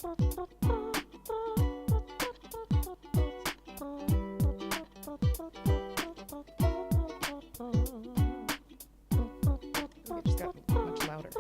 It just got much louder.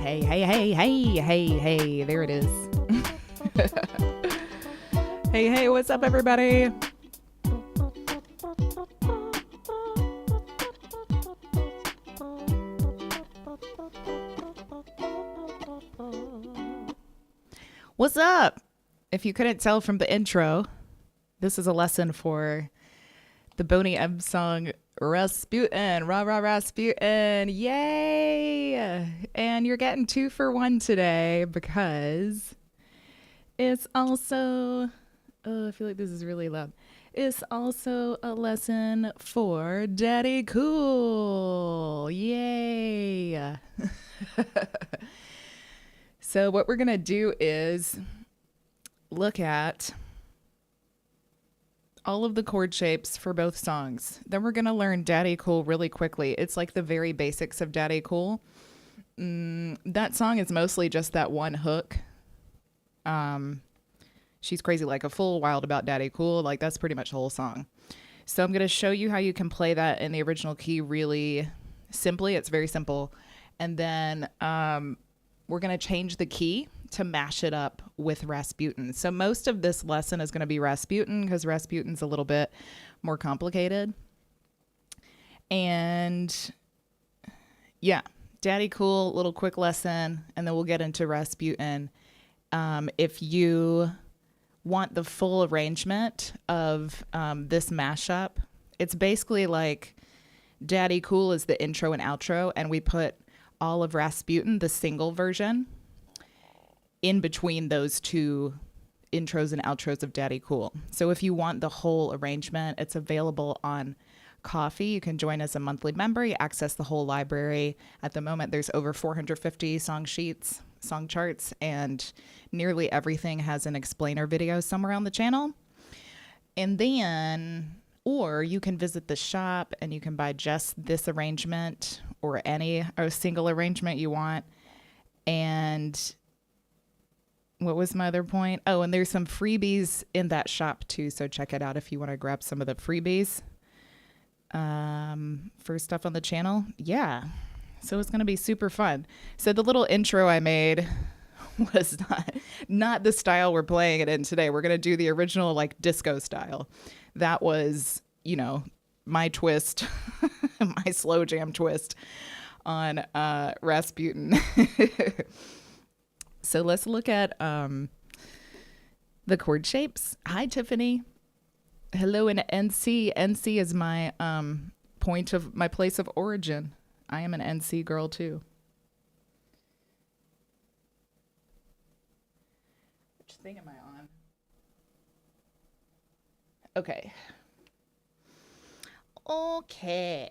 Hey, hey, hey, hey, hey, hey, there it is. Hey, hey, what's up, everybody? What's up? If you couldn't tell from the intro, this is a lesson for the BONEY M song Rasputin. Rah, rah, Rasputin. Yay! And you're getting 2 for 1 today because it's also, oh, I feel like this is really loud. It's also a lesson for Daddy Cool. Yay! So what we're going to do is look at all of the chord shapes for both songs. Then we're going to learn Daddy Cool really quickly. It's like the very basics of Daddy Cool. That song is mostly just that one hook. She's crazy like a fool, wild about Daddy Cool. Like that's pretty much the whole song. So I'm going to show you how you can play that in the original key really simply. It's very simple. And then we're going to change the key to mash it up with Rasputin. So most of this lesson is going to be Rasputin because Rasputin's a little bit more complicated. And yeah, Daddy Cool, little quick lesson, and then we'll get into Rasputin. If you want the full arrangement of this mashup, it's basically like Daddy Cool is the intro and outro, and we put all of Rasputin, the single version, in between those two intros and outros of Daddy Cool. So if you want the whole arrangement, it's available on Ko-fi. You can join as a monthly member. You access the whole library. At the moment, there's over 450 song sheets, song charts, and nearly everything has an explainer video somewhere on the channel. And then, or you can visit the shop and you can buy just this arrangement or any or single arrangement you want. And what was my other point? Oh, and there's some freebies in that shop too. So check it out if you want to grab some of the freebies for stuff on the channel. Yeah. So it's going to be super fun. So the little intro I made was not the style we're playing it in today. We're going to do the original like disco style. That was, you know, my twist, my slow jam twist on Rasputin. So let's look at the chord shapes. Hi, Tiffany. Hello in NC. NC is my my place of origin. I am an NC girl too. Which thing am I on? Okay. Okay.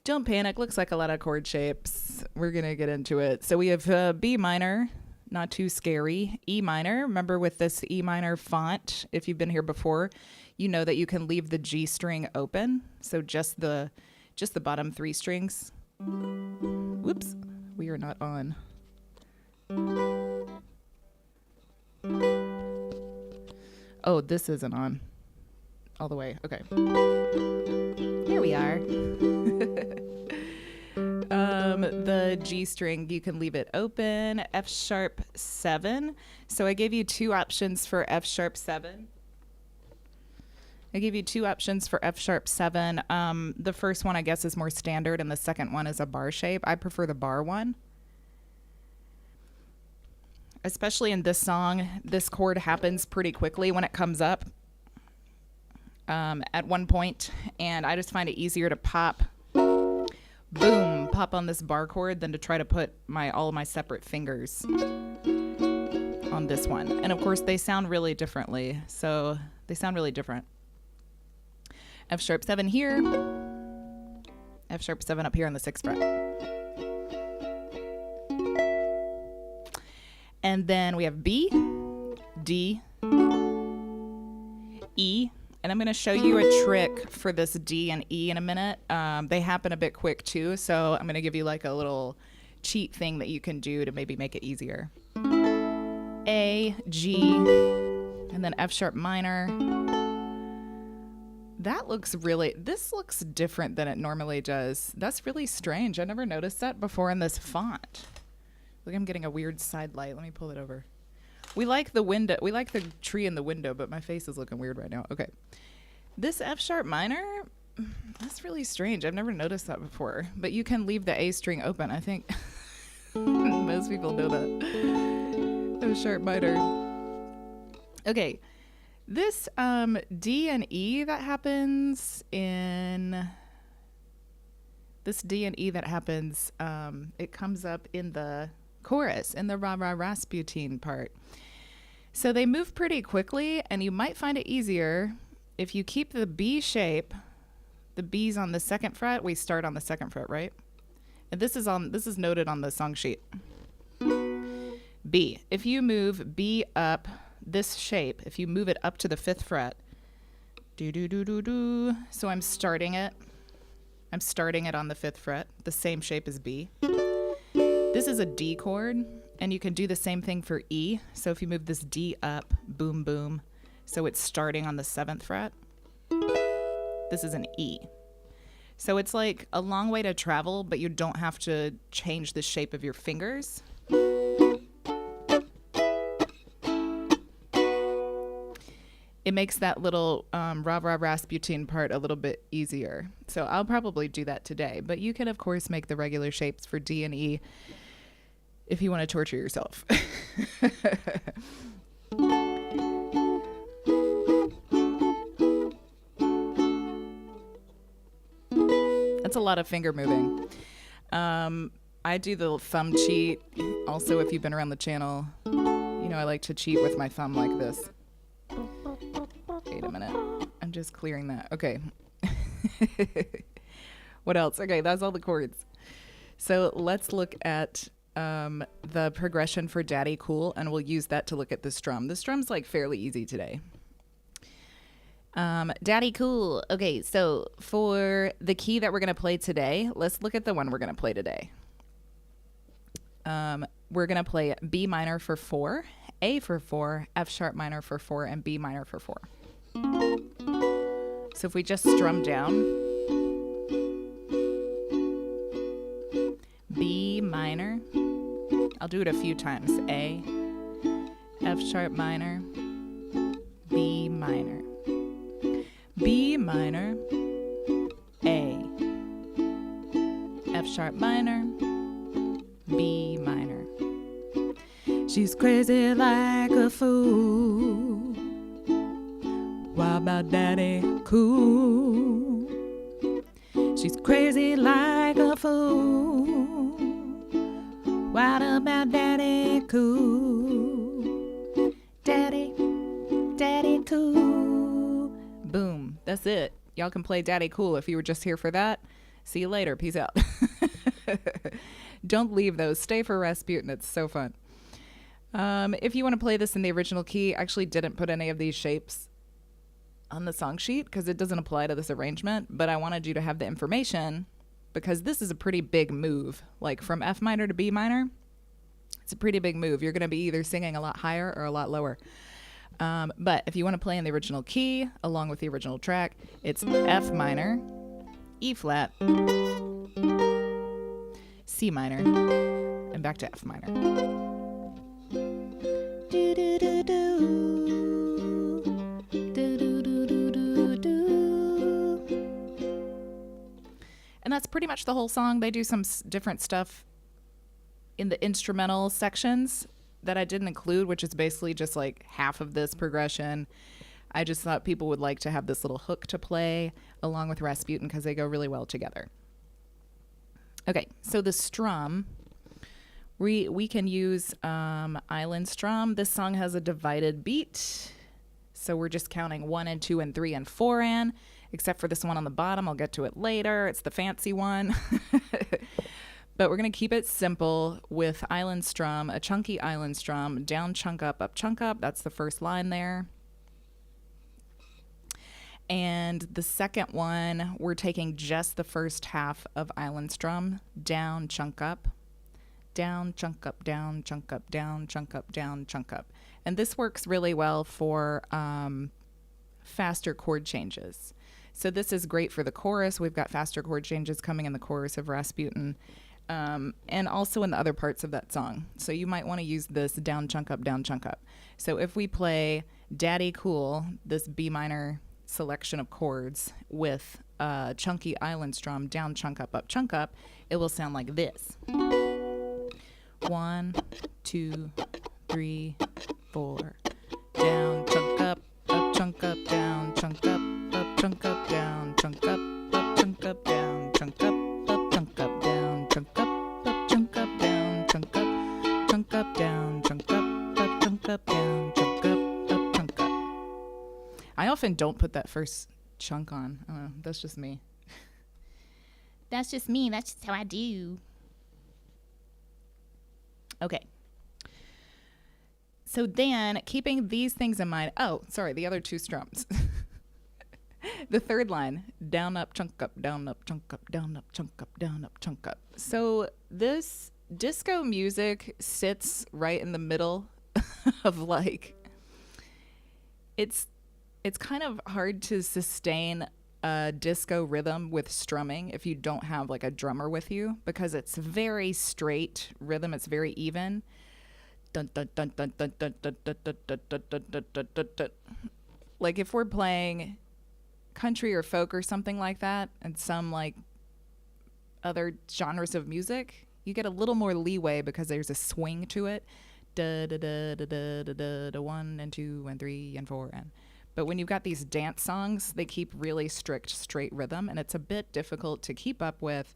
Don't panic. Looks like a lot of chord shapes. We're going to get into it. So we have B minor, not too scary. E minor. Remember with this E minor font, if you've been here before, you know that you can leave the G string open. So just the bottom 3 strings. Whoops. We are not on. Oh, this isn't on. All the way. Okay. Here we are. The G string, you can leave it open. F sharp 7. So I gave you 2 options for F sharp 7. The first one, I guess, is more standard, and the second one is a bar shape. I prefer the bar one. Especially in this song, this chord happens pretty quickly when it comes up at one point, and I just find it easier to pop on this bar chord than to try to put all of my separate fingers on this one. And of course, they sound really differently, so they sound really different. F sharp 7 here, F sharp 7 up here on the 6th fret. And then we have B, D, E, and I'm going to show you a trick for this D and E in a minute. They happen a bit quick too, so I'm going to give you like a little cheat thing that you can do to maybe make it easier. A, G, and then F sharp minor. This looks different than it normally does. That's really strange. I never noticed that before in this font. Look, I'm getting a weird side light. Let me pull it over. We like the window. We like the tree in the window, but my face is looking weird right now. Okay. This F sharp minor, that's really strange. I've never noticed that before. But you can leave the A string open. I think most people know that. F sharp minor. Okay. This D and E that happens in... This D and E that happens, it comes up in the chorus, in the Rah Rah Rasputin part. So they move pretty quickly, and you might find it easier if you keep the B shape. The B's on the second fret. We start on the second fret, right? And this is noted on the song sheet. B. If you move B up this shape, if you move it up to the 5th fret, so I'm starting it on the 5th fret, the same shape as B. This is a D chord, and you can do the same thing for E. So if you move this D up, boom, boom, so it's starting on the 7th fret. This is an E. So it's like a long way to travel, but you don't have to change the shape of your fingers. It makes that little Rah Rah Rasputin part a little bit easier. So I'll probably do that today. But you can, of course, make the regular shapes for D and E if you want to torture yourself. That's a lot of finger moving. I do the thumb cheat. Also, if you've been around the channel, you know I like to cheat with my thumb like this. Wait a minute. I'm just clearing that. Okay. What else? Okay, that's all the chords. So let's look at the progression for Daddy Cool, and we'll use that to look at the strum. The strum's like fairly easy today. Daddy Cool. Okay, so for the key that we're going to play today, let's look at the one we're going to play today. We're going to play B minor for 4, A for 4, F sharp minor for 4, and B minor for 4. So if we just strum down, B minor, I'll do it a few times, A, F sharp minor, B minor, B minor, A, F sharp minor, B minor. She's crazy like a fool. What about Daddy Cool? She's crazy like a fool. What about Daddy Cool? Daddy Cool. Boom. That's it. Y'all can play Daddy Cool if you were just here for that. See you later. Peace out. Don't leave those. Stay for Rasputin. It's so fun. If you want to play this in the original key, I actually didn't put any of these shapes on the song sheet because it doesn't apply to this arrangement, but I wanted you to have the information because this is a pretty big move. Like from F minor to B minor, it's a pretty big move. You're going to be either singing a lot higher or a lot lower. But if you want to play in the original key along with the original track, it's F minor, E flat, C minor, and back to F minor. Do, do, do, do. And that's pretty much the whole song. They do some different stuff in the instrumental sections that I didn't include, which is basically just like half of this progression. I just thought people would like to have this little hook to play along with Rasputin because they go really well together. Okay, so the strum, we can use island strum. This song has a divided beat, so we're just counting 1 and 2 and 3 and 4 in. Except for this one on the bottom. I'll get to it later. It's the fancy one. But we're going to keep it simple with island strum, a chunky island strum, down, chunk up, chunk up. That's the first line there. And the second one, we're taking just the first half of island strum, down, chunk up, down, chunk up, down, chunk up, down, chunk up, down, chunk up. And this works really well for faster chord changes. So this is great for the chorus. We've got faster chord changes coming in the chorus of Rasputin, and also in the other parts of that song. So you might want to use this down, chunk up, down, chunk up. So if we play Daddy Cool, this B minor selection of chords with chunky island strum, down, chunk up, it will sound like this. 1, 2, 3, 4. Down, chunk up, down, chunk up, chunk up, down, chunk up, down, chunk up, down, chunk up, down, chunk up, down, chunk up, down, chunk up. I often don't put that first chunk on. I don't know, that's just me. That's just me. That's just how I do. Okay. So then, keeping these things in mind, the other two strums. The third line, down, up, chunk up, down, up, chunk up, down, up, chunk up, down, up, chunk up. So this disco music sits right in the middle of like, it's kind of hard to sustain a disco rhythm with strumming if you don't have like a drummer with you, because it's very straight rhythm. It's very even. Dun, dun, dun, dun, dun, dun, dun, dun, dun, dun, dun, dun, dun, dun, dun, dun. Like if we're playing country or folk or something like that, and some like other genres of music, you get a little more leeway because there's a swing to it. Da da da da da da da, 1 and 2 and 3 and 4 and. But when you've got these dance songs, they keep really strict straight rhythm, and it's a bit difficult to keep up with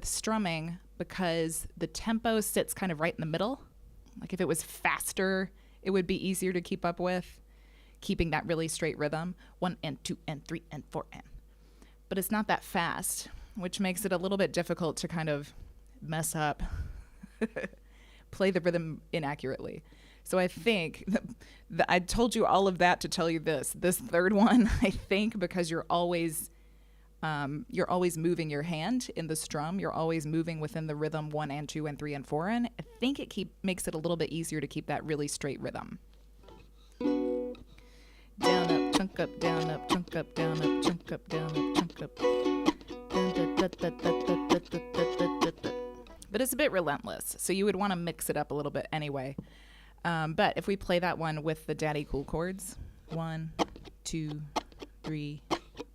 strumming because the tempo sits kind of right in the middle. Like if it was faster, it would be easier to keep up with, keeping that really straight rhythm, 1 and 2 and 3 and 4 and. But it's not that fast, which makes it a little bit difficult to kind of mess up, play the rhythm inaccurately. So I think I told you all of that to tell you this third one, I think, because you're always moving your hand in the strum. You're always moving within the rhythm 1 and 2 and 3 and 4 and. I think it makes it a little bit easier to keep that really straight rhythm. Down, up, chunk up, down, up, chunk up, down, up, chunk up, down, up, chunk up. But it's a bit relentless, so you would want to mix it up a little bit anyway. But if we play that one with the Daddy Cool chords, 1, 2, 3,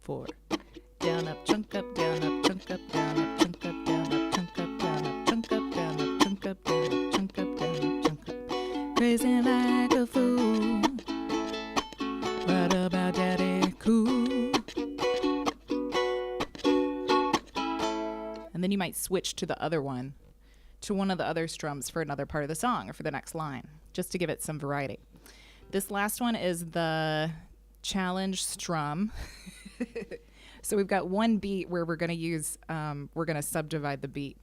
4. Down, up, chunk up, down, up, chunk up, down, up, chunk up, down, up, chunk up, down, up, chunk up, down, up, chunk up, down, up, chunk up, down, up, chunk up. Crazy like a fool. What about Daddy Cool? And then you might switch to the other one, to one of the other strums for another part of the song or for the next line, just to give it some variety. This last one is the challenge strum. So we've got one beat where we're going to subdivide the beat.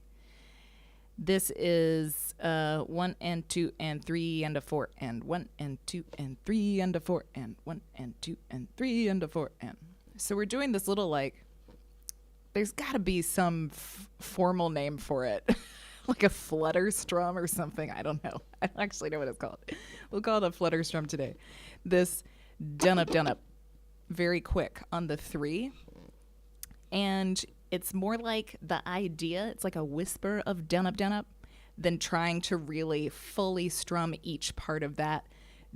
This is 1 and 2 and 3 and a 4 and 1 and 2 and 3 and a 4 and 1 and 2 and 3 and a 4 and. So we're doing this little like, there's got to be some formal name for it. Like a flutter strum or something. I don't know. I don't actually know what it's called. We'll call it a flutter strum today. This down up, very quick on the 3. And it's more like the idea, it's like a whisper of down up, than trying to really fully strum each part of that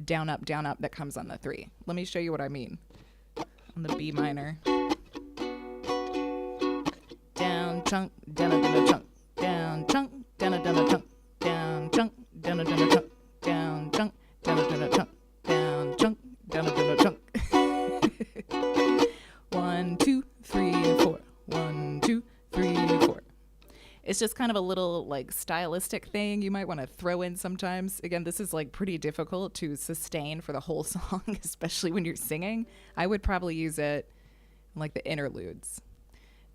down up that comes on the 3. Let me show you what I mean. On the B minor. Down, chunk, down, chunk, down, chunk, down, chunk, down, chunk, down, chunk, down, chunk, down, chunk, down, chunk, down, chunk. 1, 2, 3, 4. 1, 2, 3, 4. It's just kind of a little like stylistic thing you might want to throw in sometimes. Again, this is like pretty difficult to sustain for the whole song, especially when you're singing. I would probably use it in like the interludes.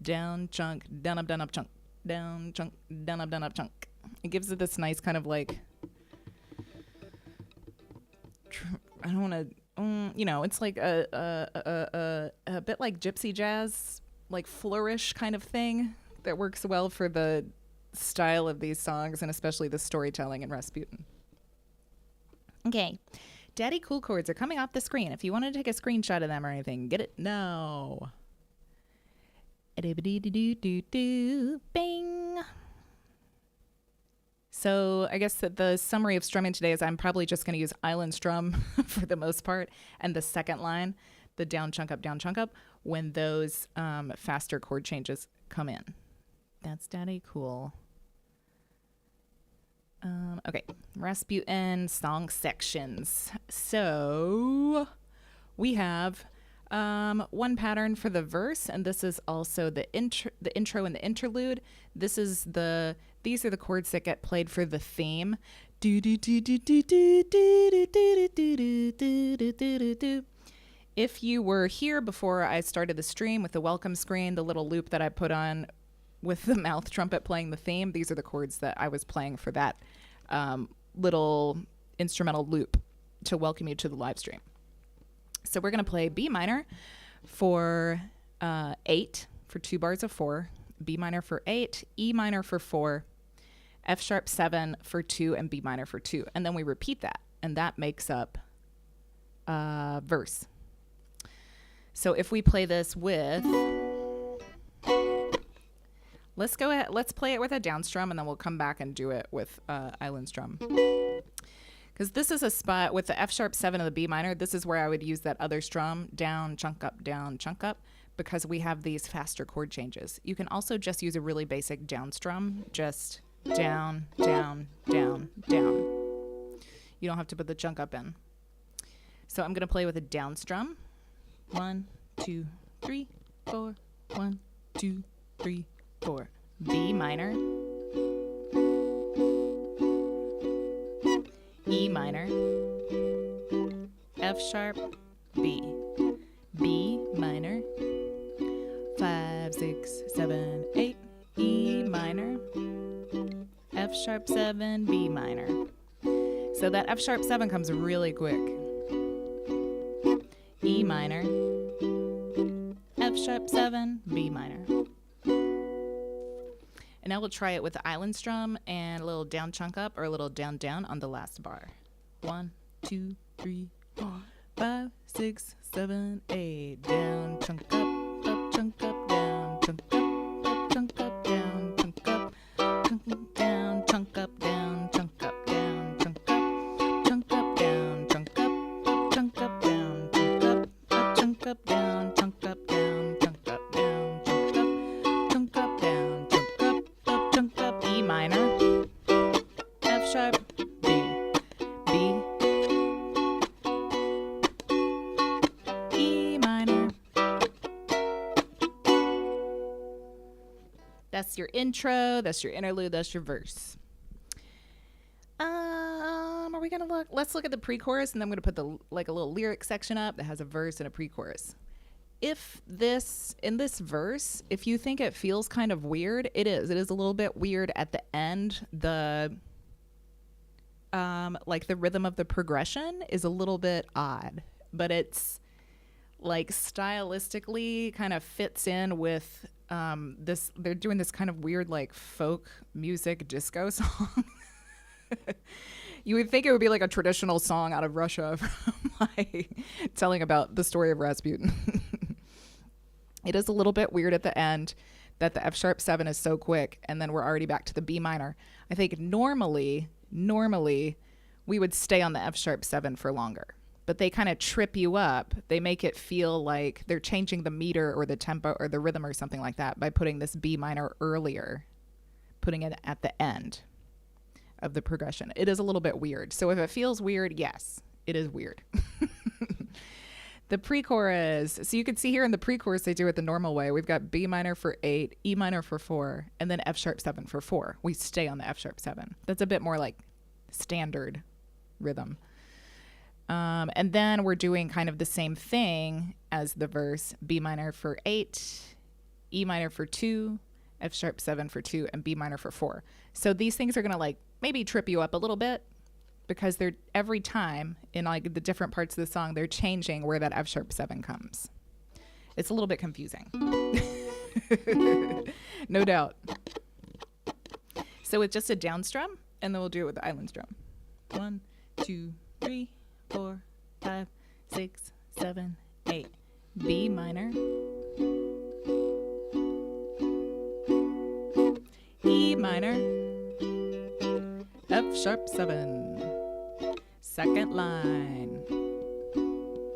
Down, chunk, down up, chunk. Down, chunk, down up, chunk. It gives it this nice kind of like, I don't want to, it's like a bit like gypsy jazz, like flourish kind of thing that works well for the style of these songs and especially the storytelling in Rasputin. Okay, Daddy Cool chords are coming off the screen. If you want to take a screenshot of them or anything, get it now. Bing. So I guess that the summary of strumming today is I'm probably just going to use island strum for the most part. And the second line, the down, chunk up, when those faster chord changes come in. That's Daddy Cool. Okay, Rasputin song sections. So we have one pattern for the verse, and this is also the intro and the interlude. These are the chords that get played for the theme. If you were here before I started the stream with the welcome screen, the little loop that I put on with the mouth trumpet playing the theme, these are the chords that I was playing for that little instrumental loop to welcome you to the live stream. So we're going to play B minor for 8 for 2 bars of 4, B minor for 8, E minor for 4, F sharp 7 for 2, and B minor for 2. And then we repeat that, and that makes up verse. So if we play this with, let's play it with a down strum, and then we'll come back and do it with island strum. Because this is a spot with the F sharp 7 of the B minor, this is where I would use that other strum, down, chunk up, because we have these faster chord changes. You can also just use a really basic down strum, just down, down, down, down. You don't have to put the chunk up in. So I'm going to play with a down strum. 1, 2, 3, 4. 1, 2, 3, 4. B minor. E minor, F sharp, B, B minor, 5, 6, 7, 8, E minor, F sharp 7, B minor. So that F sharp 7 comes really quick. E minor, F sharp 7, B minor. And now we'll try it with the island strum and a little down chunk up or a little down down on the last bar. 1, 2, 3, 4, 5, 6, 7, 8. Down chunk up, chunk up, down chunk up, chunk up, down chunk up, down chunk up, down chunk up, down chunk up, chunk up, down chunk up, chunk up, down chunk up, chunk up, down chunk up, down chunk up, down chunk up, chunk up, down chunk up, E minor, F sharp, B, B, E minor. That's your intro, that's your interlude, that's your verse. Are we gonna let's look at the pre-chorus, and then I'm gonna put a little lyric section up that has a verse and a pre-chorus. In this verse, if you think it feels kind of weird, it is a little bit weird at the end. The the rhythm of the progression is a little bit odd, but it's like stylistically kind of fits in with this. They're doing this kind of weird like folk music disco song. You would think it would be like a traditional song out of Russia from telling about the story of Rasputin. It is a little bit weird at the end that the F sharp 7 is so quick, and then we're already back to the B minor. I think normally we would stay on the F sharp 7 for longer, but they kind of trip you up. They make it feel like they're changing the meter or the tempo or the rhythm or something like that by putting this B minor earlier, putting it at the end of the progression. It is a little bit weird. So if it feels weird, yes, it is weird. The pre-chorus, so you can see here in the pre-chorus they do it the normal way. We've got B minor for 8, E minor for 4, and then F sharp 7 for 4. We stay on the F sharp 7. That's a bit more like standard rhythm. And then we're doing kind of the same thing as the verse. B minor for 8, E minor for 2, F sharp 7 for 2, and B minor for 4. So these things are going to like maybe trip you up a little bit, because they're every time in like the different parts of the song, they're changing where that F sharp 7 comes. It's a little bit confusing. No doubt. So it's just a down strum, and then we'll do it with the island strum. 1, 2, 3, 4, 5, 6, 7, 8. B minor, sharp 7. Second line,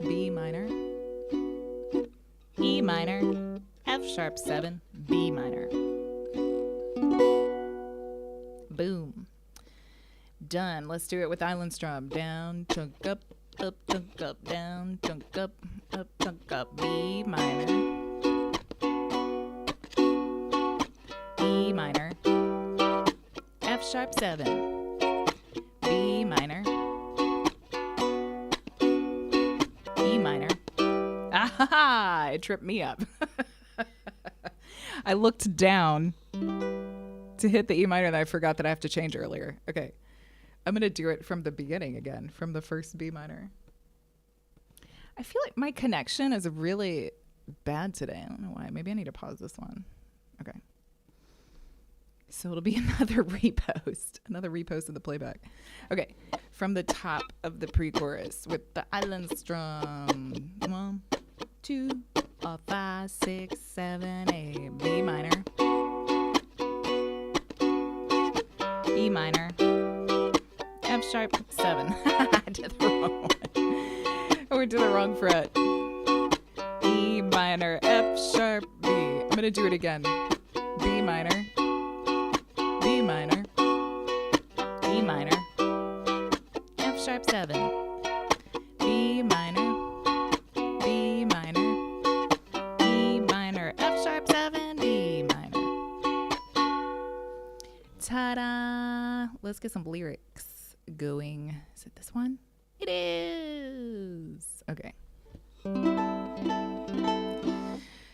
B minor, E minor, F sharp 7, B minor. Boom. Done. Let's do it with island strum. Down, chunk up, down, chunk up, B minor, E minor, F sharp 7, B minor, E minor. Ah, it tripped me up. I looked down to hit the E minor and I forgot that I have to change earlier. Okay. I'm going to do it from the beginning again, from the first B minor. I feel like my connection is really bad today. I don't know why. Maybe I need to pause this one. Okay. So it'll be another repost of the playback. Okay. From the top of the pre-chorus with the island strum. 1, 2, 5, 6, 7, 8. B minor. E minor. F sharp 7. I did the wrong one. I went to the wrong fret. E minor, F sharp, B. I'm going to do it again. B minor, B minor, E minor, F sharp 7. B minor, B minor, E minor, F sharp 7, B minor. Ta-da! Let's get some lyrics going. Is it this one? It is. Okay.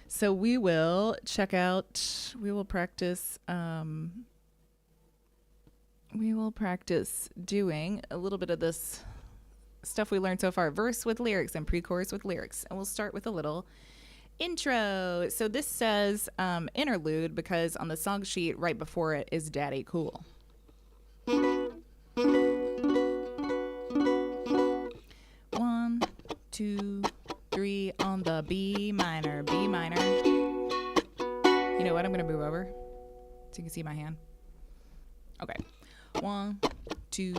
So we will practice doing a little bit of this stuff we learned so far. Verse with lyrics and pre-chorus with lyrics. And we'll start with a little intro. So this says interlude because on the song sheet right before it is Daddy Cool. 1, 2, 3 on the B minor, B minor. You know what? I'm going to move over so you can see my hand. Okay. 1, 2,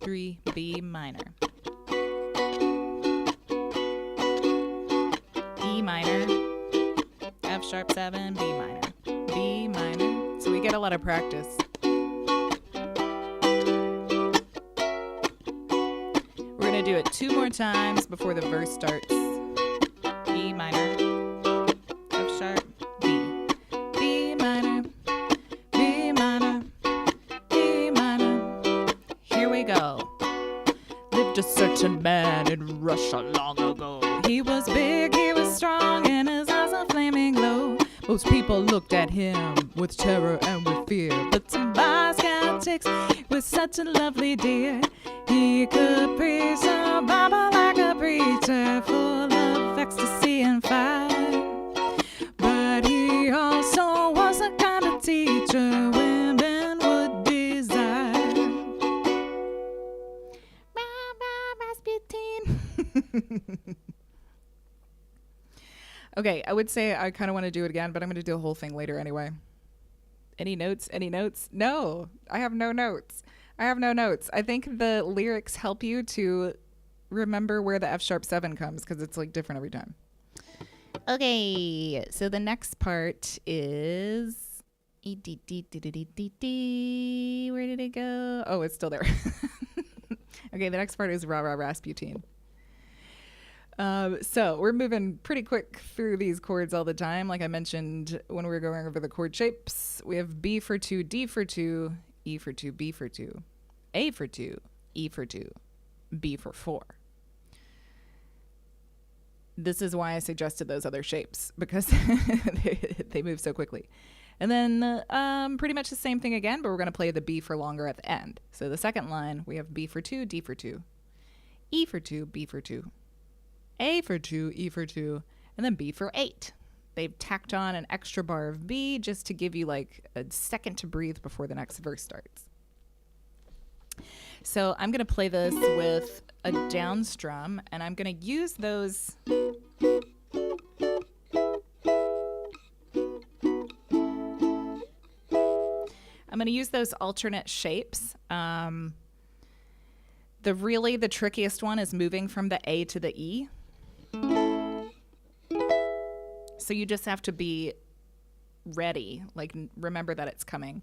3, B minor. E minor, F sharp 7, B minor, B minor. So we get a lot of practice. We're going to do it 2 more times before the verse starts. E minor, F sharp, B, B minor, B minor, E minor. Here we go. Lived a certain man in Russia long ago. He was big, he was strong, and his eyes are flaming glow. Most people looked at him with terror and with fear, but some Boy Scouts was such a lovely dear. He could preach a Bible like a preacher, full of ecstasy and fire. But he also was a kind of teacher women would desire. Baa Baa Rasputin. Okay, I would say I kind of want to do it again, but I'm going to do the whole thing later anyway. Any notes? Any notes? No, I have no notes. I think the lyrics help you to remember where the F sharp 7 comes because it's like different every time. Okay, so the next part is... Where did it go? Oh, it's still there. Okay, the next part is Rah Rah Rasputin. So we're moving pretty quick through these chords all the time. Like I mentioned when we were going over the chord shapes, we have B for 2, D for 2, E for 2, B for 2, A for 2, E for 2, B for 4. This is why I suggested those other shapes, because they move so quickly. And then pretty much the same thing again, but we're going to play the B for longer at the end. So the second line, we have B for 2, D for 2, E for 2, B for 2, A for 2, E for 2, and then B for 8. They've tacked on an extra bar of B just to give you like a second to breathe before the next verse starts. So I'm going to play this with a down strum, and I'm going to use those... I'm going to use those alternate shapes. The trickiest one is moving from the A to the E. So you just have to be ready, like remember that it's coming.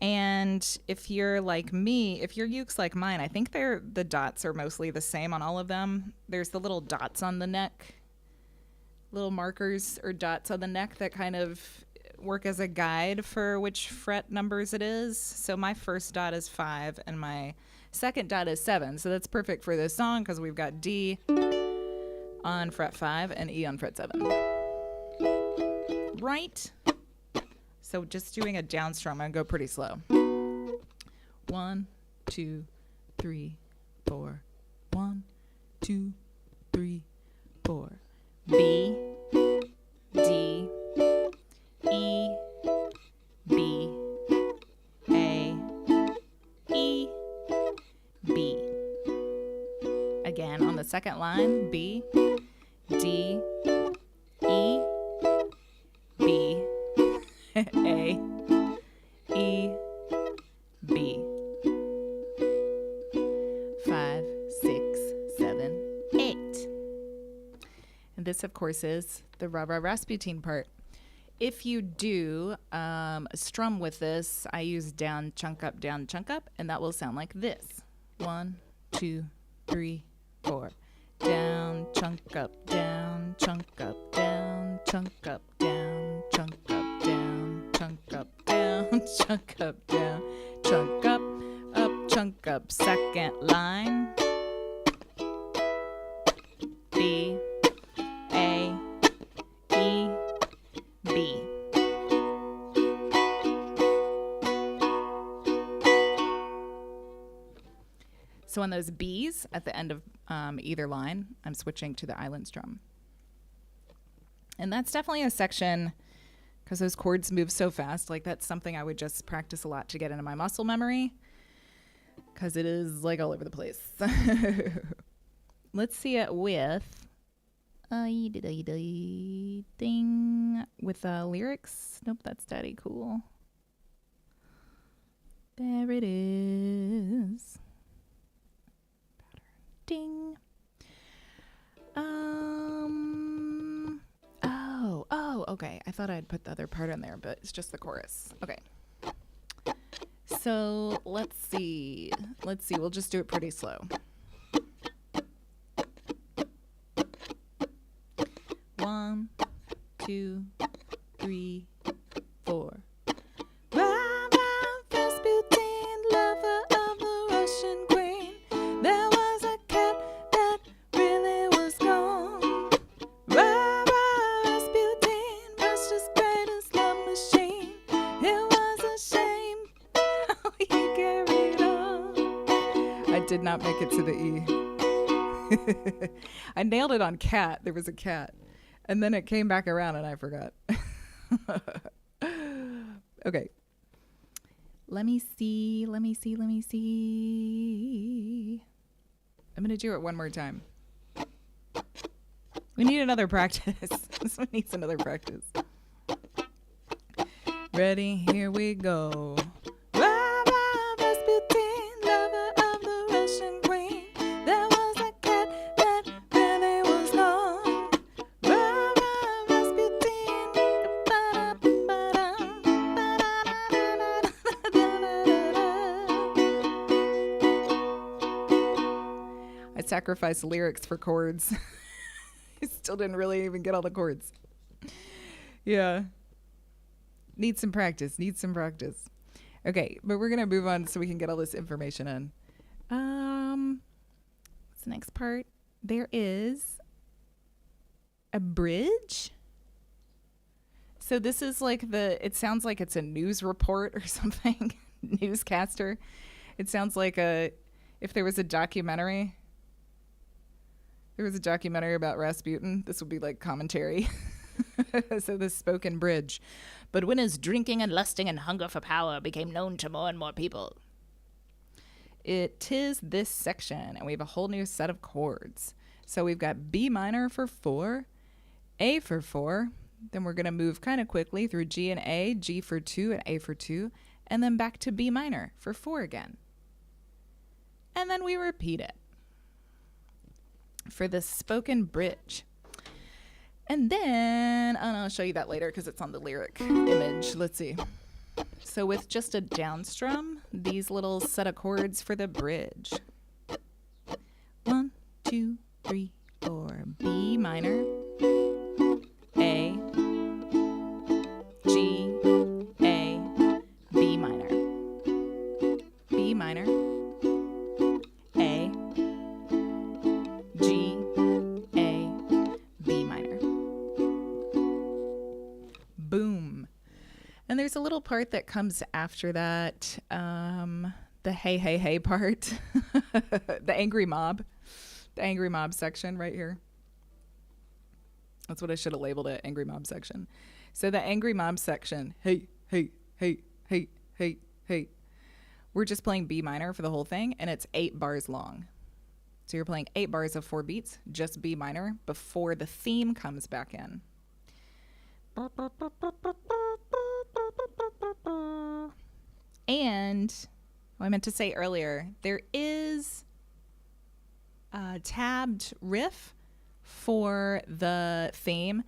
And if you're like me, if your uke's like mine, I think the dots are mostly the same on all of them. There's the little dots on the neck, little markers or dots on the neck that kind of work as a guide for which fret numbers it is. So my first dot is 5 and my second dot is 7. So that's perfect for this song because we've got D on fret 5 and E on fret 7. Right? So just doing a down strum, I'm going to go pretty slow. 1, 2, 3, 4. 1, 2, 3, 4. B, D, E, B, A, E, B. Again, on the second line, B, D, E, B, A, E, B. 5, 6, 7, 8. And this, of course, is the Rah Rah Rasputin part. If you do a strum with this, I use down, chunk up, and that will sound like this. 1, 2, 3, 4. Down, chunk up, down, chunk up, down, chunk up, down, chunk up, down, chunk up, down, chunk up, down, chunk up, second line. B, A, E, B. So on those B's at the end of either line, I'm switching to the island strum. And that's definitely a section, because those chords move so fast, like that's something I would just practice a lot to get into my muscle memory, because it is like all over the place. Let's see it with thing with lyrics. Nope, that's Daddy Cool. There it is. Ding. Oh, okay. I thought I'd put the other part in there, but it's just the chorus. Okay. So let's see. We'll just do it pretty slow. 1, 2, 3, 4. Rasputin, lover of the Russian queen. There was a cat that really was gone. Rasputin, Russia's greatest love machine. It was a shame how he carried on. I did not make it to the E. I nailed it on cat. There was a cat. And then it came back around and I forgot. Okay. Let me see. I'm going to do it one more time. We need another practice. This one needs another practice. Ready? Here we go. Rasputin, lover of the Russian queen. There was a cat that really was gone. Rasputin. I sacrificed lyrics for chords. I still didn't really even get all the chords. Yeah. Need some practice. Okay, but we're going to move on so we can get all this information in. What's the next part? There is a bridge. So this is like it sounds like it's a news report or something. Newscaster. It sounds like if there was a documentary. There was a documentary about Rasputin. This would be like commentary. So the spoken bridge. But when his drinking and lusting and hunger for power became known to more and more people. It is this section, and we have a whole new set of chords. So we've got B minor for 4, A for 4. Then we're going to move kind of quickly through G and A, G for 2 and A for 2, and then back to B minor for 4 again. And then we repeat it for the spoken bridge. And then, and I'll show you that later because it's on the lyric image. Let's see. So with just a down strum, these little set of chords for the bridge. 1, 2, 3, 4. B minor, A, G, A, B minor, B minor, A, G, A, B minor. Boom. And there's a little part that comes after that, the hey, hey, hey part, the angry mob section right here. That's what I should have labeled it, angry mob section. So the angry mob section, hey, hey, hey, hey, hey, hey. We're just playing B minor for the whole thing, and it's 8 bars long. So you're playing 8 bars of 4 beats, just B minor, before the theme comes back in. And I meant to say earlier, there is a tabbed riff for the theme.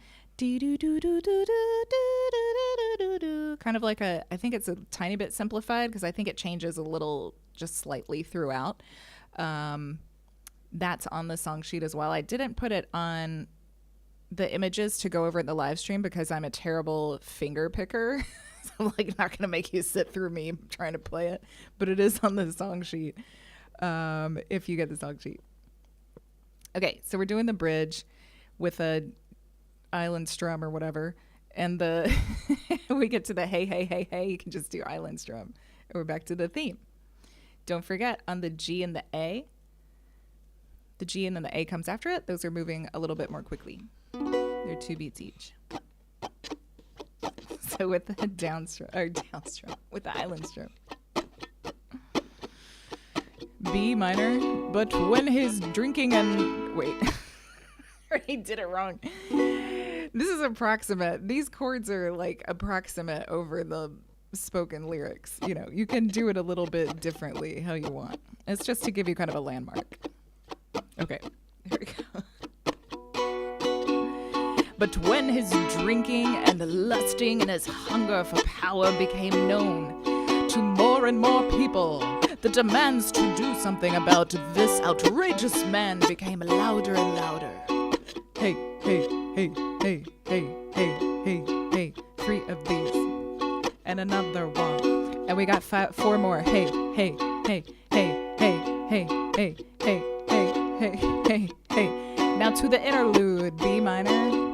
Kind of like I think it's a tiny bit simplified because I think it changes a little just slightly throughout. That's on the song sheet as well. I didn't put it on the images to go over in the live stream because I'm a terrible finger picker. So I'm like not gonna make you sit through me trying to play it, but it is on the song sheet if you get the song sheet. Okay, so we're doing the bridge with a island strum or whatever, and the we get to the hey, hey, hey, hey, you can just do island strum, and we're back to the theme. Don't forget, on the G and the A, the G and then the A comes after it, those are moving a little bit more quickly. They're 2 beats each. So with the with the island strum. B minor, but when he's drinking and... Wait, I already did it wrong. This is approximate. These chords are like approximate over the spoken lyrics. You know, you can do it a little bit differently how you want. It's just to give you kind of a landmark. Okay, here we go. But when his drinking and lusting and his hunger for power became known to more and more people, the demands to do something about this outrageous man became louder and louder. Hey, hey, hey, hey, hey, hey, hey, hey, 3 of these. And another one. And we got 4 more. Hey, hey, hey, hey, hey, hey, hey, hey, hey, hey, hey, hey. Now to the interlude, B minor.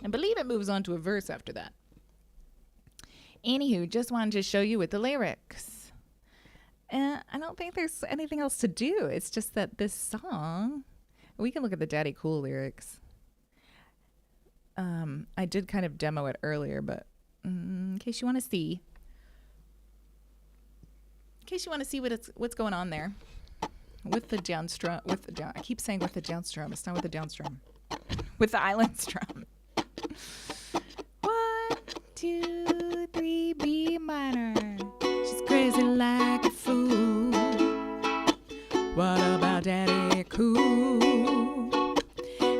I believe it moves on to a verse after that. Anywho, just wanted to show you with the lyrics. I don't think there's anything else to do. It's just that this song, we can look at the Daddy Cool lyrics. I did kind of demo it earlier, but in case you want to see. In case you want to see what's going on there. With the down strum, I keep saying with the down strum. It's not with the down strum. With the island strum. 1, 2, 3, B minor. She's crazy like a fool. What about Daddy Cool?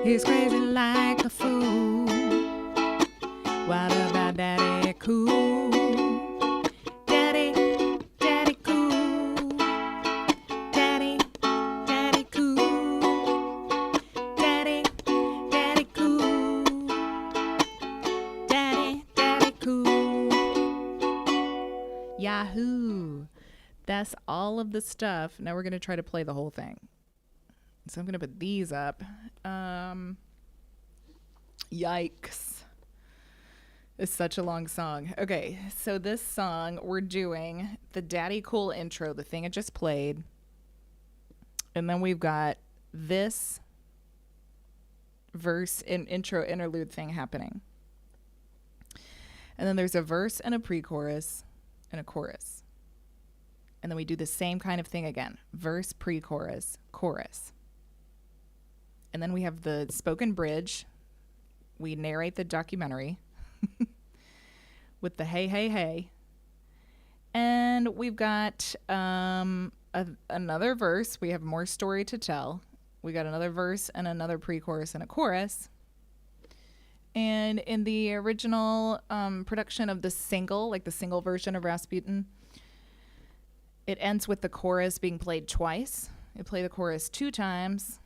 He's crazy like a fool. What about Daddy Cool? Daddy Cool. Daddy Cool. Daddy Cool. Daddy Cool. Yahoo! That's all of the stuff. Now we're going to try to play the whole thing. So I'm going to put these up. Yikes. It's such a long song. Okay, so this song, we're doing the Daddy Cool intro, the thing I just played. And then we've got this verse and intro interlude thing happening. And then there's a verse and a pre-chorus and a chorus. And then we do the same kind of thing again. Verse, pre-chorus, chorus. And then we have the spoken bridge. We narrate the documentary with the hey, hey, hey. And we've got another verse. We have more story to tell. We got another verse and another pre-chorus and a chorus. And in the original production of the single, like the single version of Rasputin, it ends with the chorus being played twice. You play the chorus 2 times,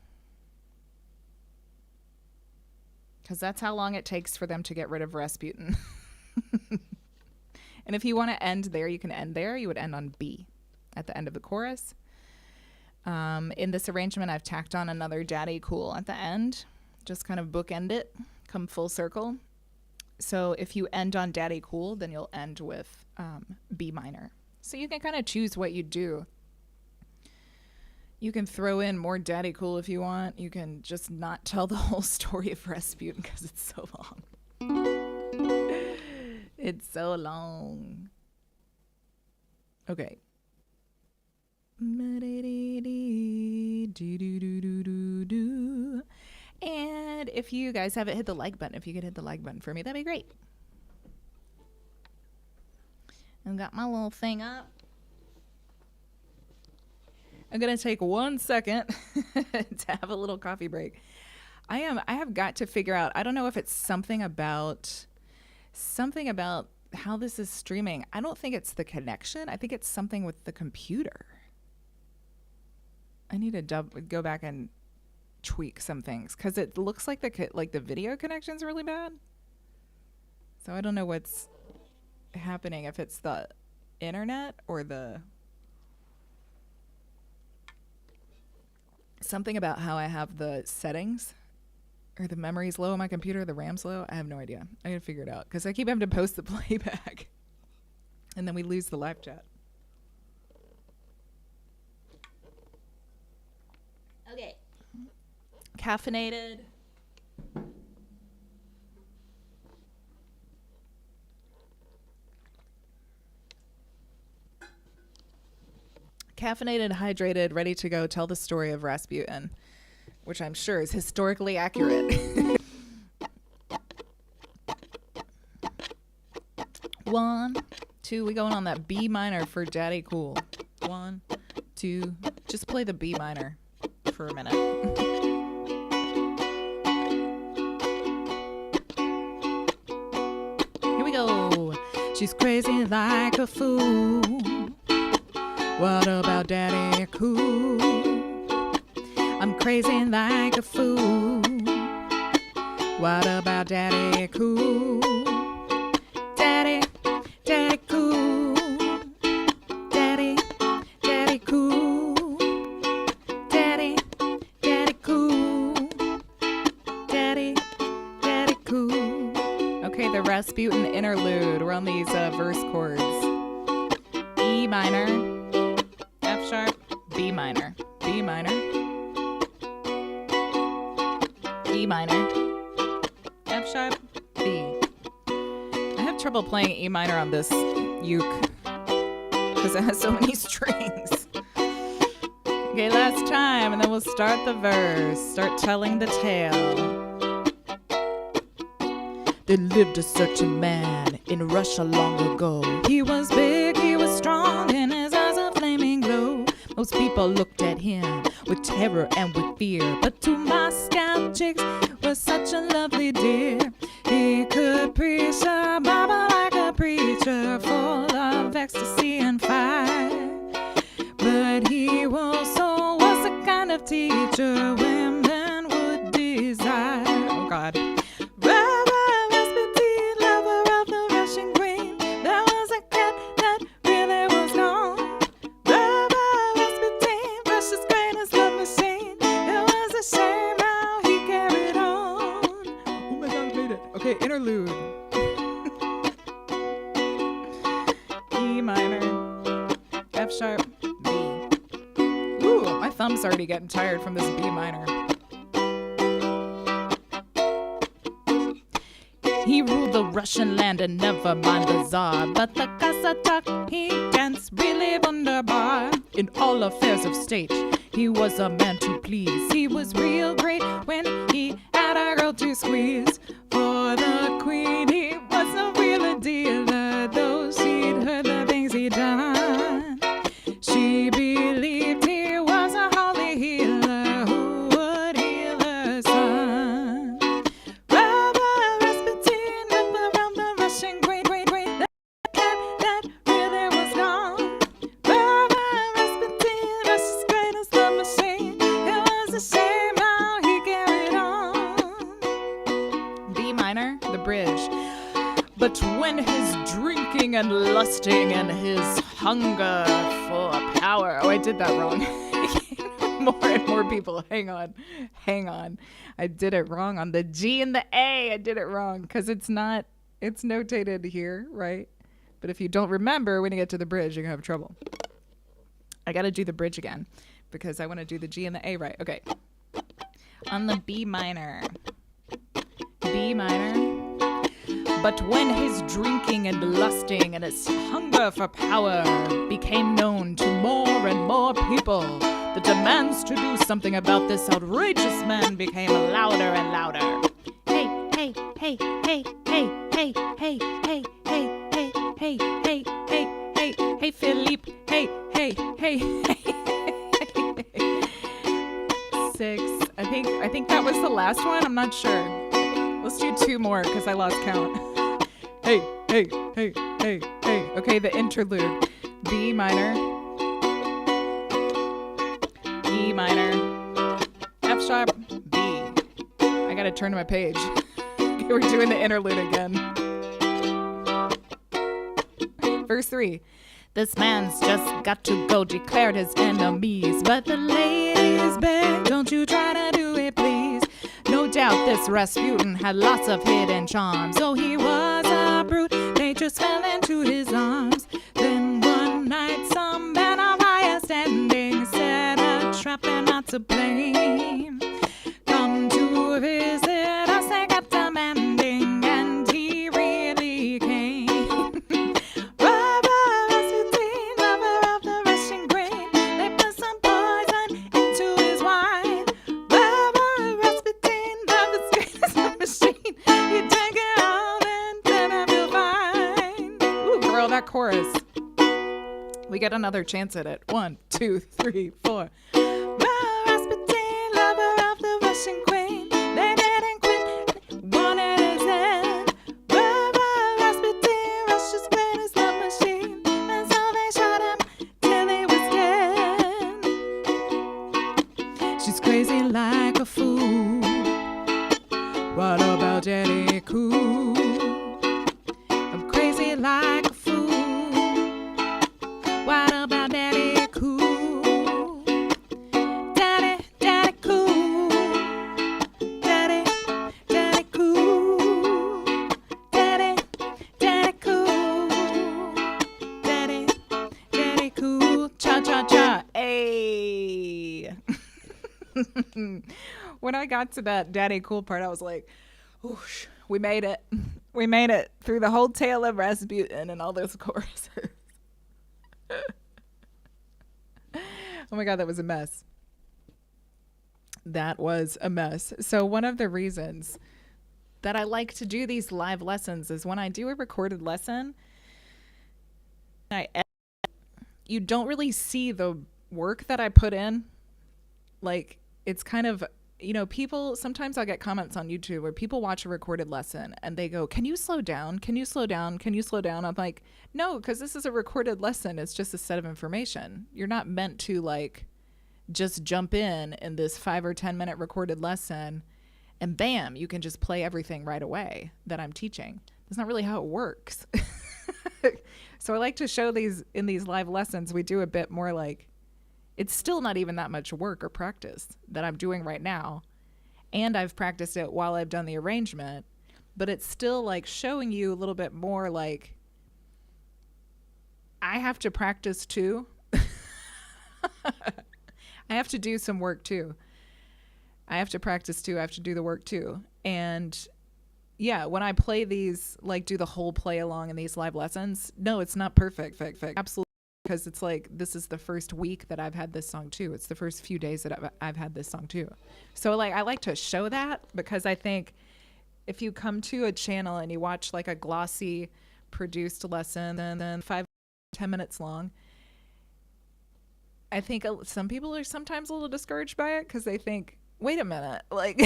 because that's how long it takes for them to get rid of Rasputin. And if you want to end there, you can end there. You would end on B at the end of the chorus. In this arrangement, I've tacked on another Daddy Cool at the end. Just kind of bookend it, come full circle. So if you end on Daddy Cool, then you'll end with B minor. So you can kind of choose what you do. You can throw in more Daddy Cool if you want. You can just not tell the whole story of Rasputin because it's so long. It's so long. Okay. And if you guys haven't hit the like button, if you could hit the like button for me, that'd be great. I've got my little thing up. I'm going to take 1 second to have a little coffee break. I have got to figure out, I don't know if it's something about how this is streaming. I don't think it's the connection. I think it's something with the computer. I need to go back and tweak some things because it looks like the video connection's really bad. So I don't know what's happening, if it's the internet or something about how I have the settings. Or the memory's low on my computer, the RAM's low. I have no idea. I gotta figure it out because I keep having to post the playback, and then we lose the live chat. Okay. Caffeinated. Caffeinated, hydrated, ready to go tell the story of Rasputin, which I'm sure is historically accurate. 1, 2, we going on that B minor for Daddy Cool. 1, 2, just play the B minor for a minute. Here we go. She's crazy like a fool. What about Daddy Cool? I'm crazy like a fool. What about Daddy Cool? Daddy Cool. Daddy Cool. Daddy Cool. Daddy Cool. Okay, the Rasputin interlude. We're on these verse chords. E minor, F sharp, B minor, B minor, E minor, F sharp, B. I have trouble playing E minor on this uke because it has so many strings. Okay, last time, and then we'll start the verse. Start telling the tale. There lived a certain man in Russia long ago. He was big, he was strong, and his eyes a flaming glow. Most people looked at him with terror and with fear, but to Moscow chicks was such a lovely dear. He could preach a Bible like a preacher, full of ecstasy and fire. But he also was the kind of teacher women would desire. Oh God. Rasputin, lover of the Russian queen, there was a cat that really was gone. Rasputin, Russia's greatest love machine. It was a shame how he carried on. Oh my God, I made it. Okay, interlude. E minor, F sharp, B. Ooh, my thumb's already getting tired from this B minor. He ruled the Russian land and never mind the Tsar. But the Kasatak, he danced really wunderbar. In all affairs of state, he was a man to please. He was real great when he had a girl to squeeze. For the queen, he was a real dealer, though she'd heard the things he'd done. She believed he was a holy healer who would heal her son. Rasputin up around the Russian queen, the cat that really was gone. Rasputin, Russia's greatest love machine. It was a shame how he carried on. B minor, the bridge. But when his drinking and lusting and his hunger for power... Oh, I did that wrong. More and more people. Hang on. I did it wrong on the G and the A. I did it wrong because it's notated here, right? But if you don't remember when you get to the bridge, you're going to have trouble. I got to do the bridge again because I want to do the G and the A right. Okay. On the B minor. B minor. But when his drinking and lusting and his hunger for power became known to more and more people, the demands to do something about this outrageous man became louder and louder. Hey, hey, hey, hey, hey, hey, hey, hey, hey, hey, hey, hey, hey, hey, hey, Philippe, hey, hey, hey, hey. 6. I think that was the last one. I'm not sure. Let's do 2 more because I lost count. Hey, hey, hey, hey, hey. Okay, the interlude. B minor. E minor. F sharp. B. I gotta turn to my page. Okay, we're doing the interlude again. Verse 3. This man's just got to go, declared his enemies. But the ladies begged, don't you try to do it, please. No doubt this Rasputin had lots of hidden charms. Oh, he was a brute, they just fell into his arms. Then one night some man of higher standing set a trap and not to blame. Come to visit us, they kept demanding, and he really came. Rasputin, lover of the Russian grain, they put some poison into his wine. Rasputin, love is greatest machine. You take it out and then I feel fine. Ooh, girl, that chorus. We get another chance at it. 1, 2, 3, 4. Rasputin, lover of the Russian queen. They didn't quit, wanted his head. Rasputin, Russia's greatest love machine. And so they shot him till he was dead. She's crazy like a fool. What about Daddy Cool? I'm crazy like a fool. What about Daddy Cool? Daddy, Daddy Cool. Daddy, Daddy Cool. Daddy, Daddy Cool. Daddy, Daddy Cool. Cha cha cha. Ay. When I got to that Daddy Cool part, I was like, oosh, we made it. We made it through the whole tale of Rasputin and all those choruses. Oh my God, that was a mess. That was a mess. So one of the reasons that I like to do these live lessons is when I do a recorded lesson, you don't really see the work that I put in. Like, it's kind of, people, sometimes I'll get comments on YouTube where people watch a recorded lesson and they go, can you slow down? Can you slow down? Can you slow down? I'm like, no, because this is a recorded lesson. It's just a set of information. You're not meant to just jump in this 5 or 10 minute recorded lesson and bam, you can just play everything right away that I'm teaching. That's not really how it works. So I like to show in these live lessons, we do a bit more it's still not even that much work or practice that I'm doing right now. And I've practiced it while I've done the arrangement, but it's still showing you a little bit more I have to practice too. I have to do some work too. I have to practice too. I have to do the work too. And yeah, when I play these, do the whole play along in these live lessons, no, it's not perfect. Absolutely. because it's like, this is the first week that I've had this song too. It's the first few days that I've had this song too. So like, I like to show that, because I think if you come to a channel and you watch like a glossy produced lesson and then 5-10 minutes long, I think some people are sometimes a little discouraged by it, because they think, wait a minute, like,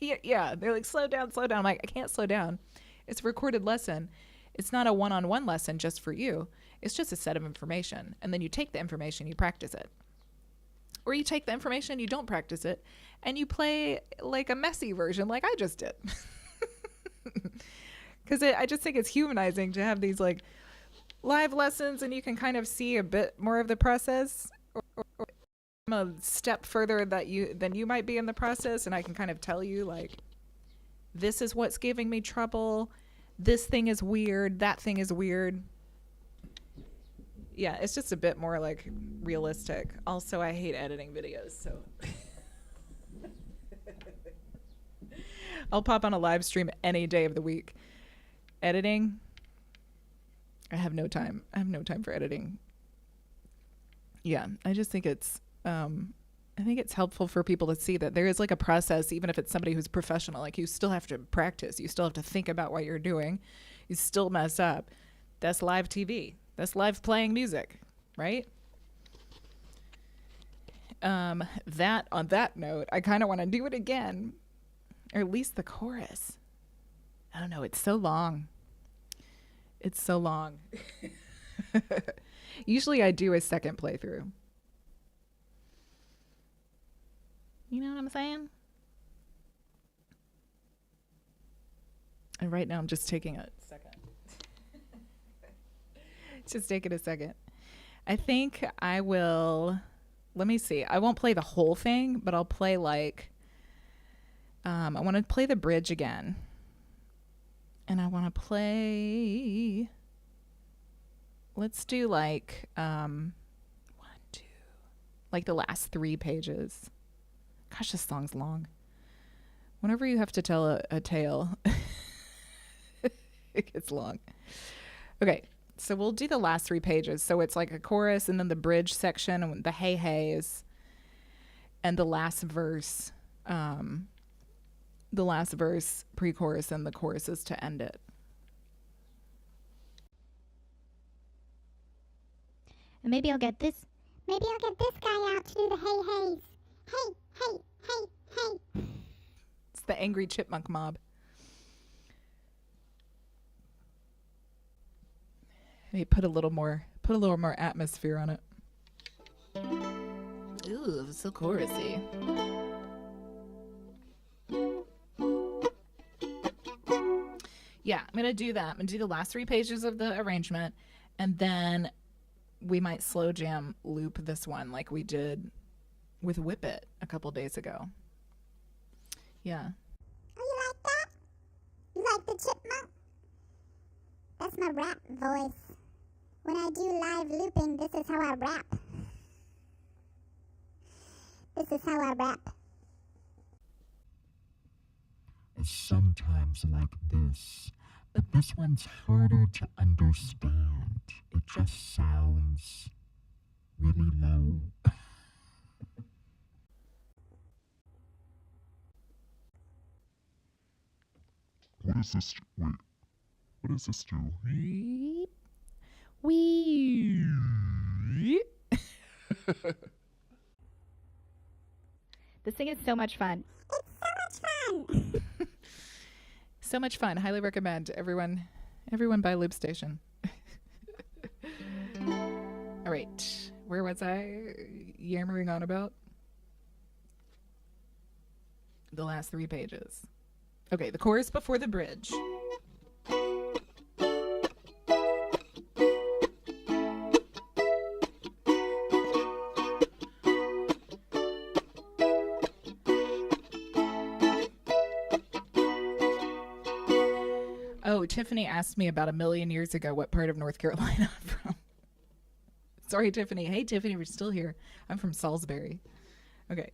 yeah, they're like, slow down, slow down. I'm like, I can't slow down. It's a recorded lesson. It's not a one-on-one lesson just for you. It's just a set of information. And then you take the information, you practice it. Or you take the information, you don't practice it, and you play like a messy version like I just did. Because I just think it's humanizing to have these like live lessons, and you can kind of see a bit more of the process, or a step further than you might be in the process, and I can kind of tell you like, this is what's giving me trouble. This thing is weird. That thing is weird. Yeah, it's just a bit more like realistic. Also, I hate editing videos, so I'll pop on a live stream any day of the week. Editing, I have no time. I have no time for editing. Yeah, I just think it's helpful for people to see that there is like a process, even if it's somebody who's professional. Like, you still have to practice. You still have to think about what you're doing. You still mess up. That's live TV. That's live playing music, right? On that note, I kind of want to do it again, or at least the chorus. I don't know. It's so long. It's so long. Usually I do a second playthrough. You know what I'm saying? And right now I'm just taking a second. Just taking a second. I think I will, let me see. I won't play the whole thing, but I'll play like, I want to play the bridge again. And I want to play, let's do like, 1, 2, like the last 3 pages. Gosh, this song's long. Whenever you have to tell a tale, it gets long. Okay, so we'll do the last 3 pages. So it's like a chorus and then the bridge section and the hey heys and the last verse pre-chorus, and the choruses to end it. And maybe I'll get this guy out to do the hey heys. Hey, hey, hey, hey. It's the angry chipmunk mob. Maybe put a little more atmosphere on it. Ooh, it's so chorusy. Yeah, I'm gonna do that. I'm gonna do the last 3 pages of the arrangement, and then we might slow jam loop this one like we did with Whip It a couple days ago. Yeah. Oh, you like that? You like the chipmunk? That's my rap voice. When I do live looping, this is how I rap. This is how I rap. It's sometimes like this, but this one's harder to understand. It just sounds really low. What is this? Wait. What does this do? Wee. This thing is so much fun. It's so much fun. So much fun. Highly recommend. Everyone buy Loop Station. All right. Where was I yammering on about? The last 3 pages. Okay, the chorus before the bridge. Oh, Tiffany asked me about 1,000,000 years ago what part of North Carolina I'm from. Sorry, Tiffany. Hey, Tiffany, we're still here. I'm from Salisbury. Okay,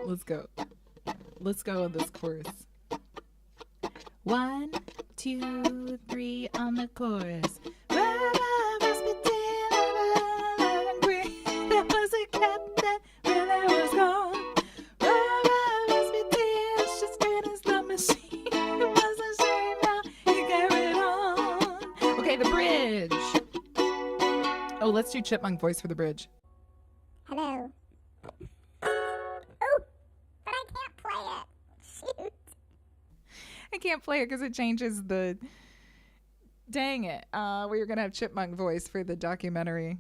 let's go. Let's go with this chorus. 1, 2, 3 on the chorus. Rasputin do chipmunk voice for the bridge. Hello. Oh, but I can't play it. Shoot. I can't play it because it changes the... Dang it. We were going to have chipmunk voice for the documentary.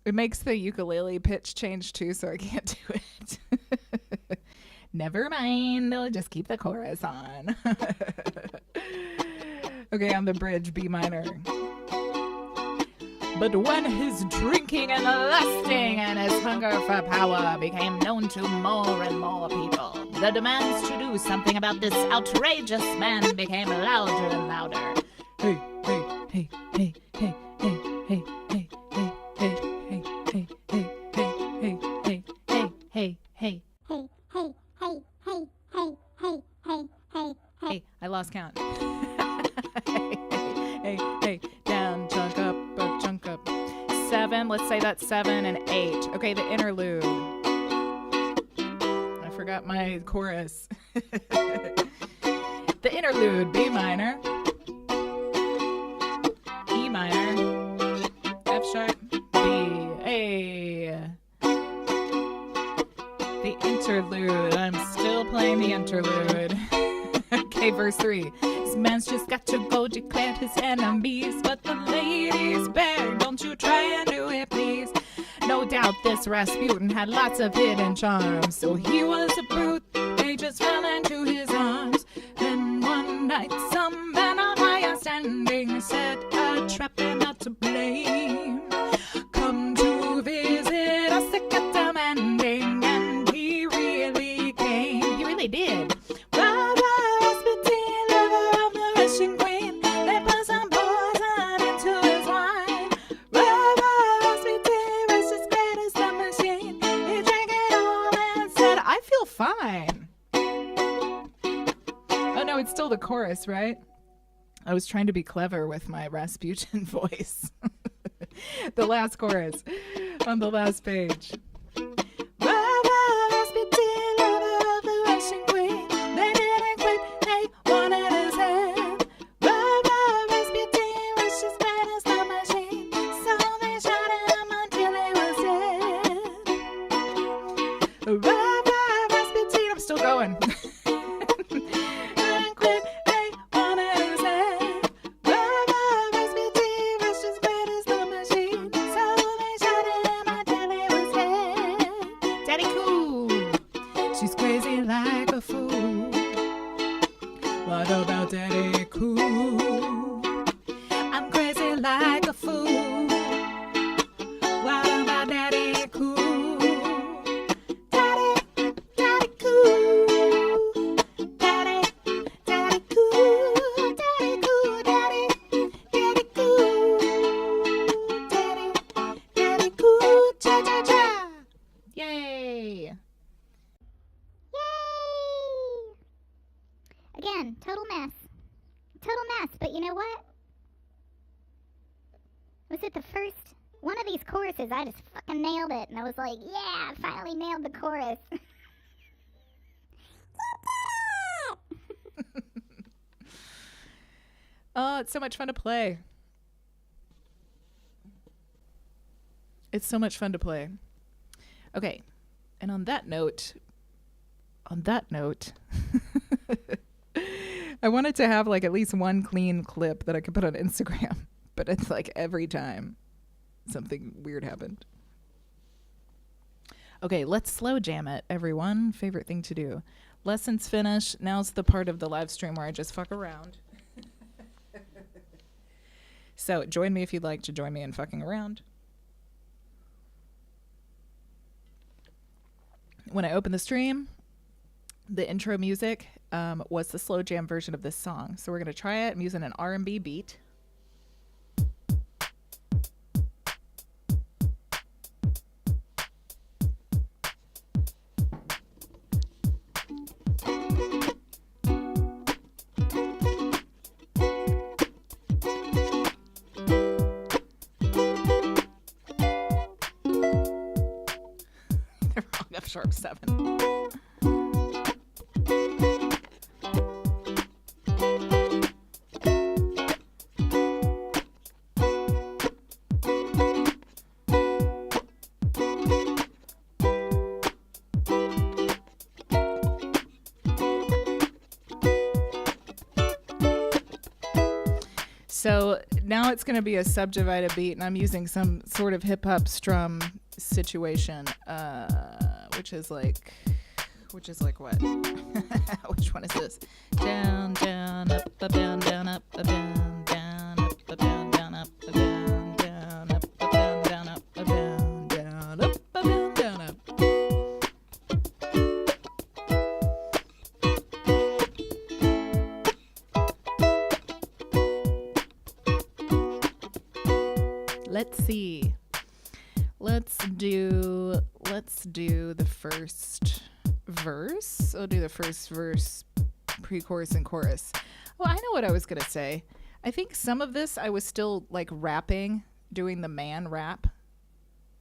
It makes the ukulele pitch change too, so I can't do it. Never mind. I'll just keep the chorus on. Okay, on the bridge, B minor. But when his drinking and lusting and his hunger for power became known to more and more people, the demands to do something about this outrageous man became louder and louder. Hey, hey, hey, hey, hey, hey, hey, hey, hey, hey, hey, hey, hey, hey, hey, hey, hey, hey. Hey, hey, hey, hey, hey, hey, hey, hey, Hey, I lost count. Hey, hey, hey, down, chunk up. 7, let's say that's 7 and 8. Okay, the interlude. I forgot my chorus. The interlude, B minor. E minor, F sharp, B, A. The interlude, I'm still playing the interlude. Okay, verse 3. This man's just got to go declare his enemies, but the ladies beg, don't you try and do it, please. No doubt this Rasputin had lots of hidden charms, so he was a brute, they just fell into his arms. Then one night some man on higher standing set a trap and not to blame. Come to visit us, they kept demanding, and he really came. He really did. Baa Baa, Rasputin, lover of the Russian queen, they put some poison into his wine. Baa Baa, Rasputin was as great as the machine. He drank it all and said, I feel fine. Oh no, it's still the chorus, right? I was trying to be clever with my Rasputin voice. The last chorus on the last page. Baa Baa, Rasputin, lover of the Russian queen. They didn't quit, they wanted his head. Baa Baa, Rasputin was as bad as the machine. So they shot him until he was dead. Baa Baa, Rasputin, I'm still going. Didn't quit, they wanted his head. Baa Baa, Rasputin was as bad as the machine. So they shot him until he was dead. Daddy Cool. She's crazy like a fool. What about Daddy Cool? I'm crazy like a fool. What about Daddy Cool? Daddy Cool. Daddy Cool. Daddy Cool. Daddy Cool. Daddy Cool. Daddy Cool. Cha cha cha. Yay. Yay! Again, total mess. Total mess, but you know what? Was it the first one of these choruses? I just fucking nailed it, and I was like, yeah, I finally nailed the chorus. Oh, it's so much fun to play. It's so much fun to play. Okay. And on that note, I wanted to have like at least one clean clip that I could put on Instagram, but it's like every time something weird happened. Okay, let's slow jam it, everyone. Favorite thing to do. Lessons finished. Now's the part of the live stream where I just fuck around. So join me if you'd like to join me in fucking around. When I opened the stream, the intro music was the slow jam version of this song. So we're going to try it. I'm using an R&B beat. They're wrong, F sharp 7. So now it's going to be a subdivided beat, and I'm using some sort of hip hop strum situation, which is like what? Which one is this? Down, down, up, down, down, up, down, down, up, down, down, up, down, down, up, down, down, up, down, down, up, down, down, up. Let's see. Let's do the first verse. I'll do the first verse, pre-chorus and chorus. Well, I know what I was gonna say. I think some of this I was still like rapping, doing the man rap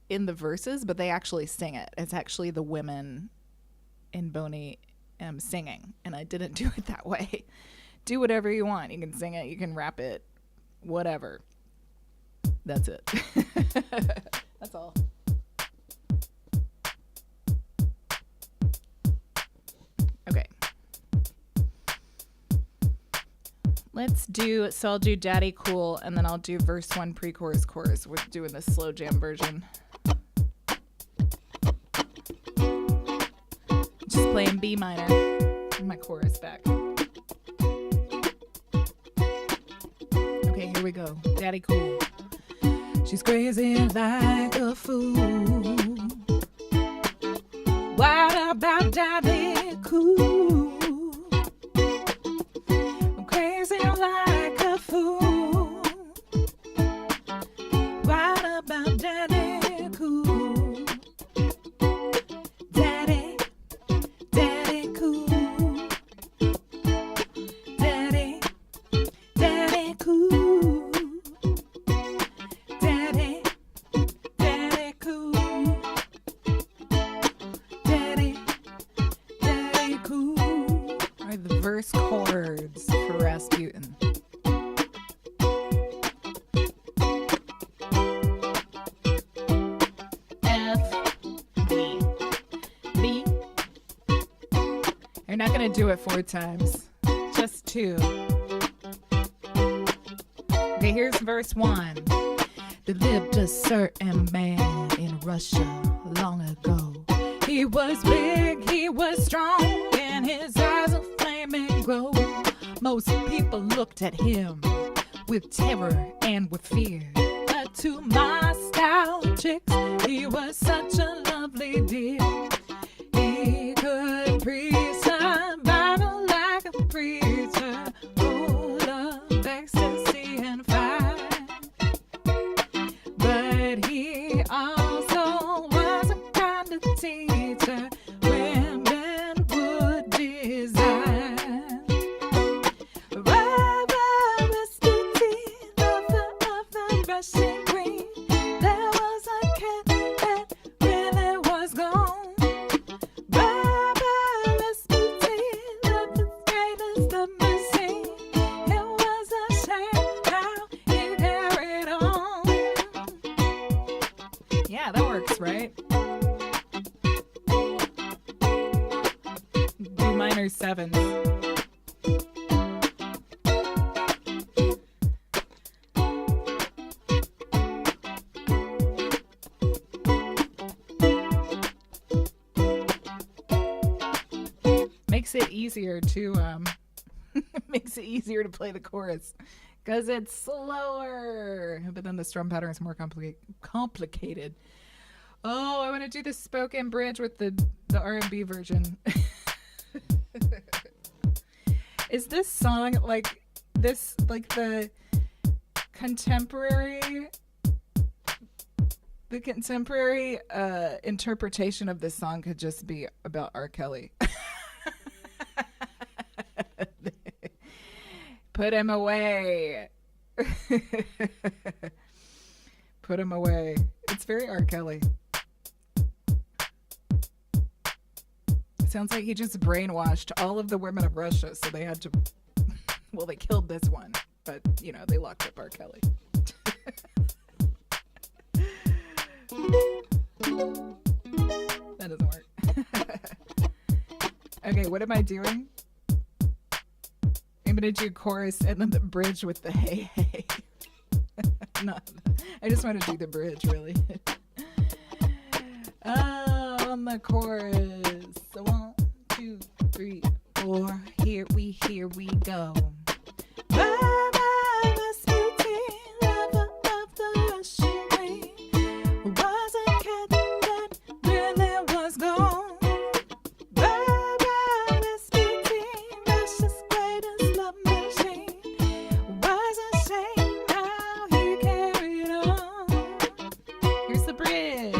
in the verses, but they actually sing it. It's actually the women in BONEY M singing, and I didn't do it that way. Do whatever you want. You can sing it, you can rap it, whatever. That's it. That's all. Okay. I'll do Daddy Cool, and then I'll do verse 1, pre-chorus, chorus. We're doing the slow jam version. Just playing B minor. And my chorus back. Okay, here we go. Daddy Cool. She's crazy like a fool. What about Daddy Cool? I'm crazy like a fool. What about Daddy Cool? Daddy, Daddy Cool. Daddy, Daddy Cool. Daddy, Daddy Cool. Daddy, Daddy Cool. All right, the verse chords for Rasputin. F, B, B. You're not going to do it 4 times, just 2. Okay, here's verse 1. There lived a certain man in Russia long ago. He was big, he was strong, and his eyes of flaming glow. Most people looked at him with terror and with fear. But to my style chicks, he was such a lovely dear. He could preach the Bible like a preacher, full of ecstasy and fire. But he also was a kind of teacher women would desire. Rasputin, lover of the Russian queen. There was a cat that really was gone. Rasputin, the greatest of machine. It was a shame how he carried on. Yeah, that works, right? D minor 7. Makes it easier to makes it easier to play the chorus because it's slower, but then the strum pattern is more complicated. Oh, I want to do the spoken bridge with the R&B version. Is this song like this, like the contemporary interpretation of this song could just be about R. Kelly? Put him away. Put him away. It's very R. Kelly. Sounds like he just brainwashed all of the women of Russia, so they had to, well, they killed this one, but, you know, they locked up R. Kelly. That doesn't work. Okay, what am I doing? I'm going to do chorus and then the bridge with the hey, hey. No, I just want to do the bridge, really. On the chorus. So 1, 2, 3, 4. Here we go. Bye bye, Rasputin, lover of the Russian queen. Was a cat that really was gone. Bye bye, Rasputin, Russia's greatest love machine. Was a shame how he carried on. Here's the bridge.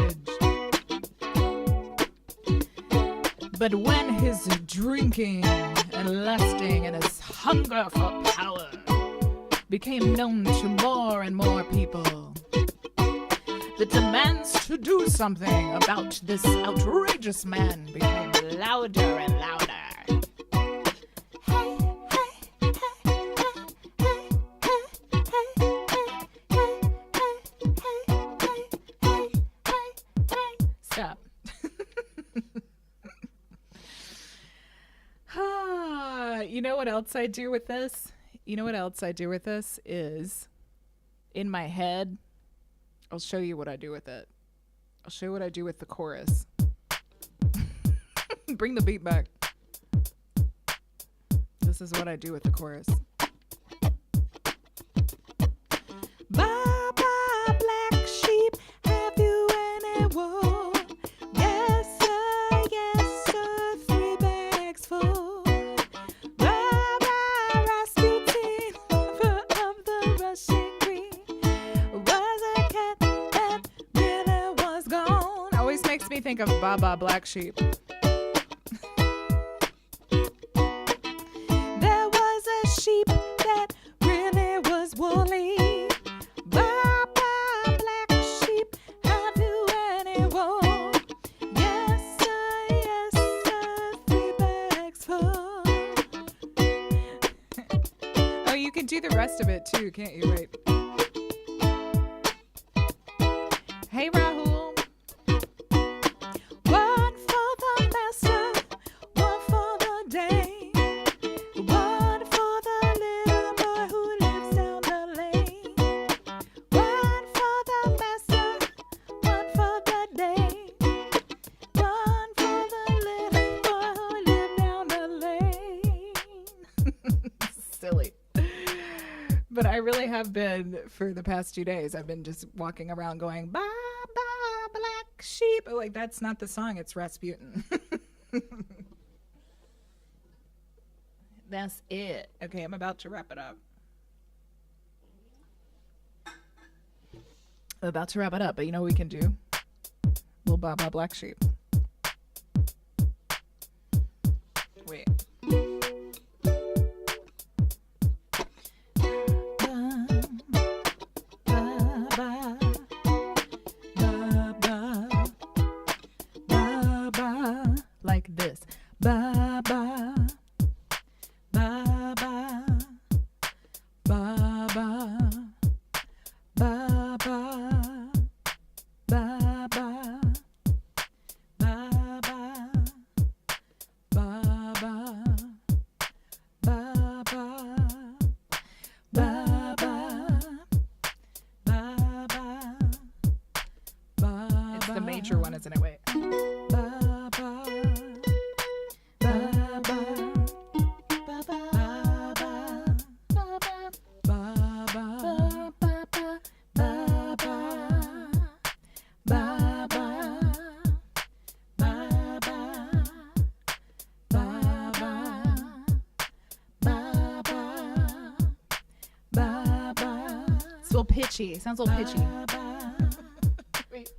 But when his drinking and lusting and his hunger for power became known to more and more people, the demands to do something about this outrageous man became louder and louder. Stop. You know what else I do with this? Is in my head. I'll show you what I do with it. I'll show you what I do with the chorus. Bring the beat back. This is what I do with the chorus. Baa Baa Black Sheep, have you any wool? Yes sir, 3 bags full. Baa Baa Rasputin, lover of the Russian queen. Was a cat that really was gone. Always makes me think of Baa Baa Black Sheep. There was a sheep that really was woolly. Baa Baa Black Sheep, have you any wool? Yes sir, 3 bags full. Oh, you can do the rest of it too, can't you? Wait. Hey Rahul. One for the master, one for the day, one for the little boy who lives down the lane. One for the master, one for the day, one for the little boy who lives down the lane. Silly. But I really have been, for the past 2 days, I've been just walking around going, Baa Baa Black Sheep. Oh, like, that's not the song, it's Rasputin. That's it. Okay, I'm about to wrap it up. But you know what we can do? Little Baa Baa Black Sheep. Wait. Like this. Baa Baa, Baa Baa, Baa Baa, Baa Baa, Baa Baa, Baa Baa, Baa Baa, Baa Baa, Baa Baa, Baa Baa. It's the major one, isn't it? Wait. It's a little pitchy. It sounds a little pitchy. Wait.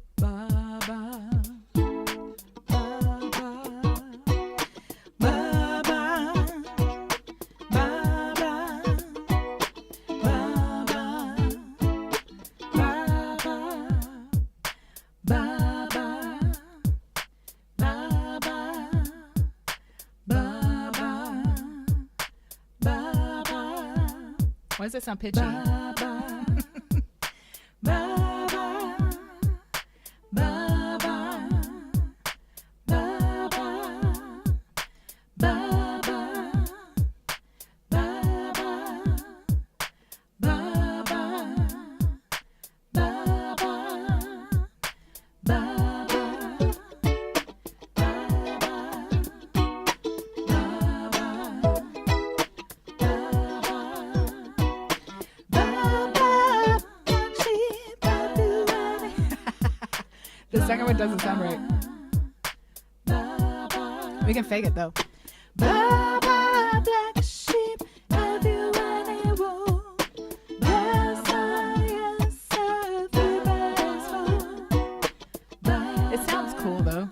Why does it sound pitchy? second one doesn't sound right. We can fake it though. Baa Baa Black Sheep, have you any wool? Yes, sir, yes, sir, 3 bags full. It sounds cool though.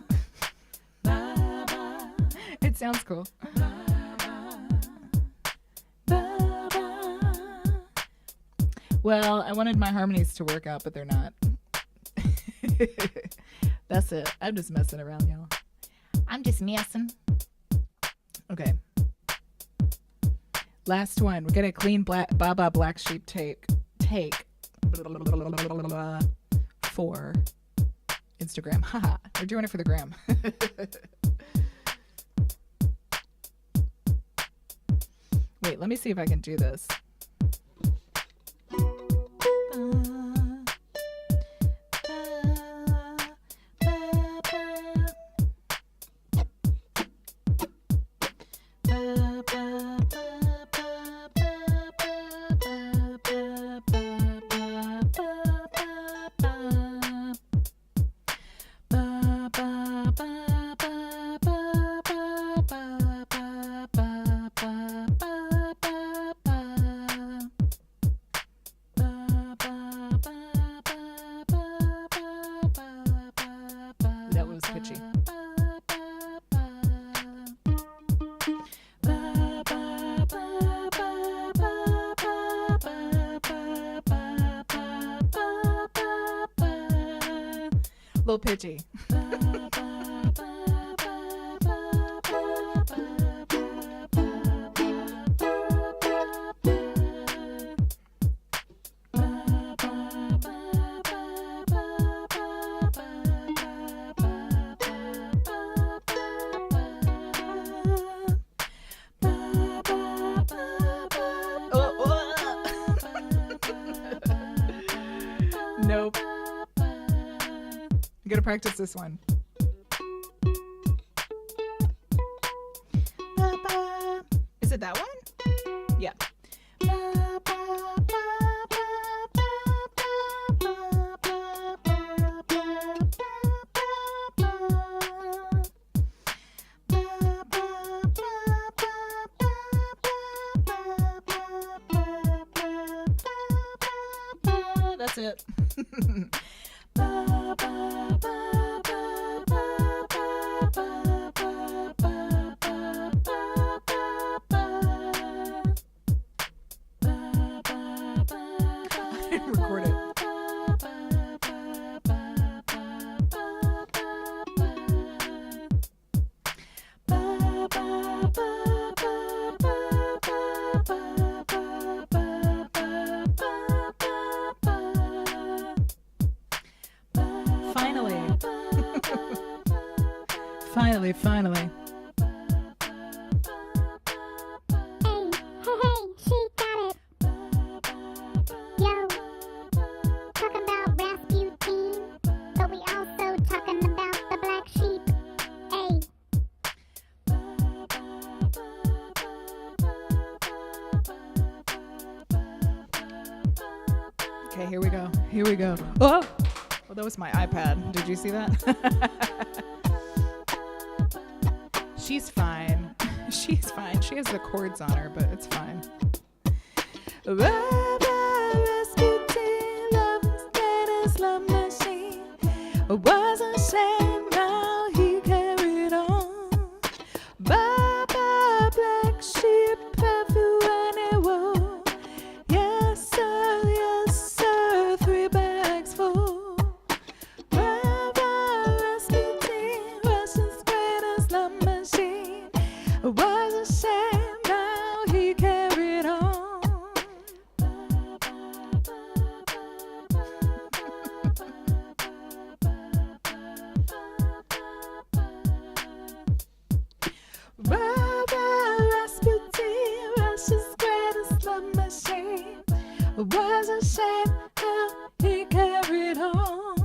It sounds cool. Well, I wanted my harmonies to work out, but they're not. That's it. I'm just messing around, y'all. I'm just messing. Okay. Last one. We're going to clean Baa Baa Black Sheep take for Instagram. Haha. We're doing it for the gram. Wait, let me see if I can do this. That was pitchy. Little pitchy. Nope. I'm gonna practice this one. Is it that one? Yeah. That's it. Record it. Finally. Hey, she got it. Yo, talking about Rasputin, but we also talking about the black sheep. Hey. Okay, here we go. Oh, well, that was my iPad. Did you see that? She's fine. She's fine. She has the chords on her, but it's fine. Rasputin, love's greatest love machine. Was a shame, now he carried on. Baa Baa Black Sheep, have you any wool? Yes, sir, 3 bags full. Baa Baa Rasputin, Russia's greatest love machine. Was a shame, now he carried on. Baa Baa Rasputin, Russia's greatest love machine. Was a shame, how he carried on.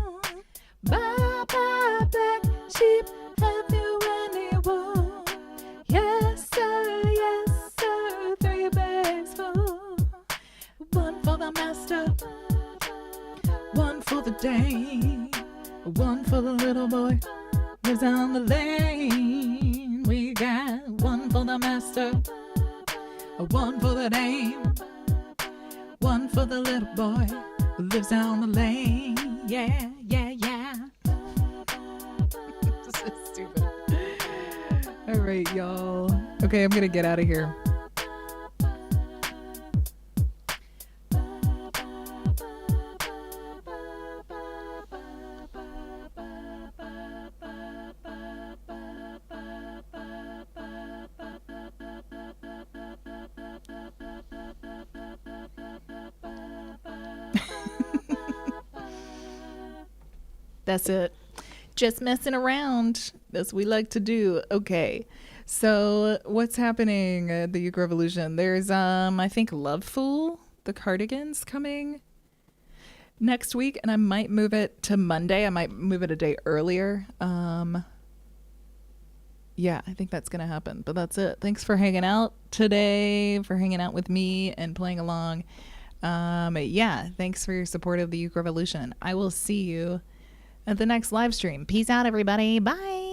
Baa Baa Black Sheep, have you any wool? Yes, sir, 3 bags full. One for the master, one for the dame, one for the little boy lives on the lane. We got one for the master, one for the dame, one for the little boy who lives on the lane. Yeah, yeah, yeah. This is stupid. All right, y'all. Okay, I'm gonna get out of here. That's it. Just messing around, as we like to do. Okay. So what's happening at the Uke Revolution? There's I think Love Fool, the Cardigans, coming next week, and I might move it to Monday. I might move it a day earlier. Yeah, I think that's gonna happen. But that's it. Thanks for hanging out today, for hanging out with me and playing along. Yeah, thanks for your support of the Uke Revolution. I will see you at the next live stream. Peace out, everybody. Bye.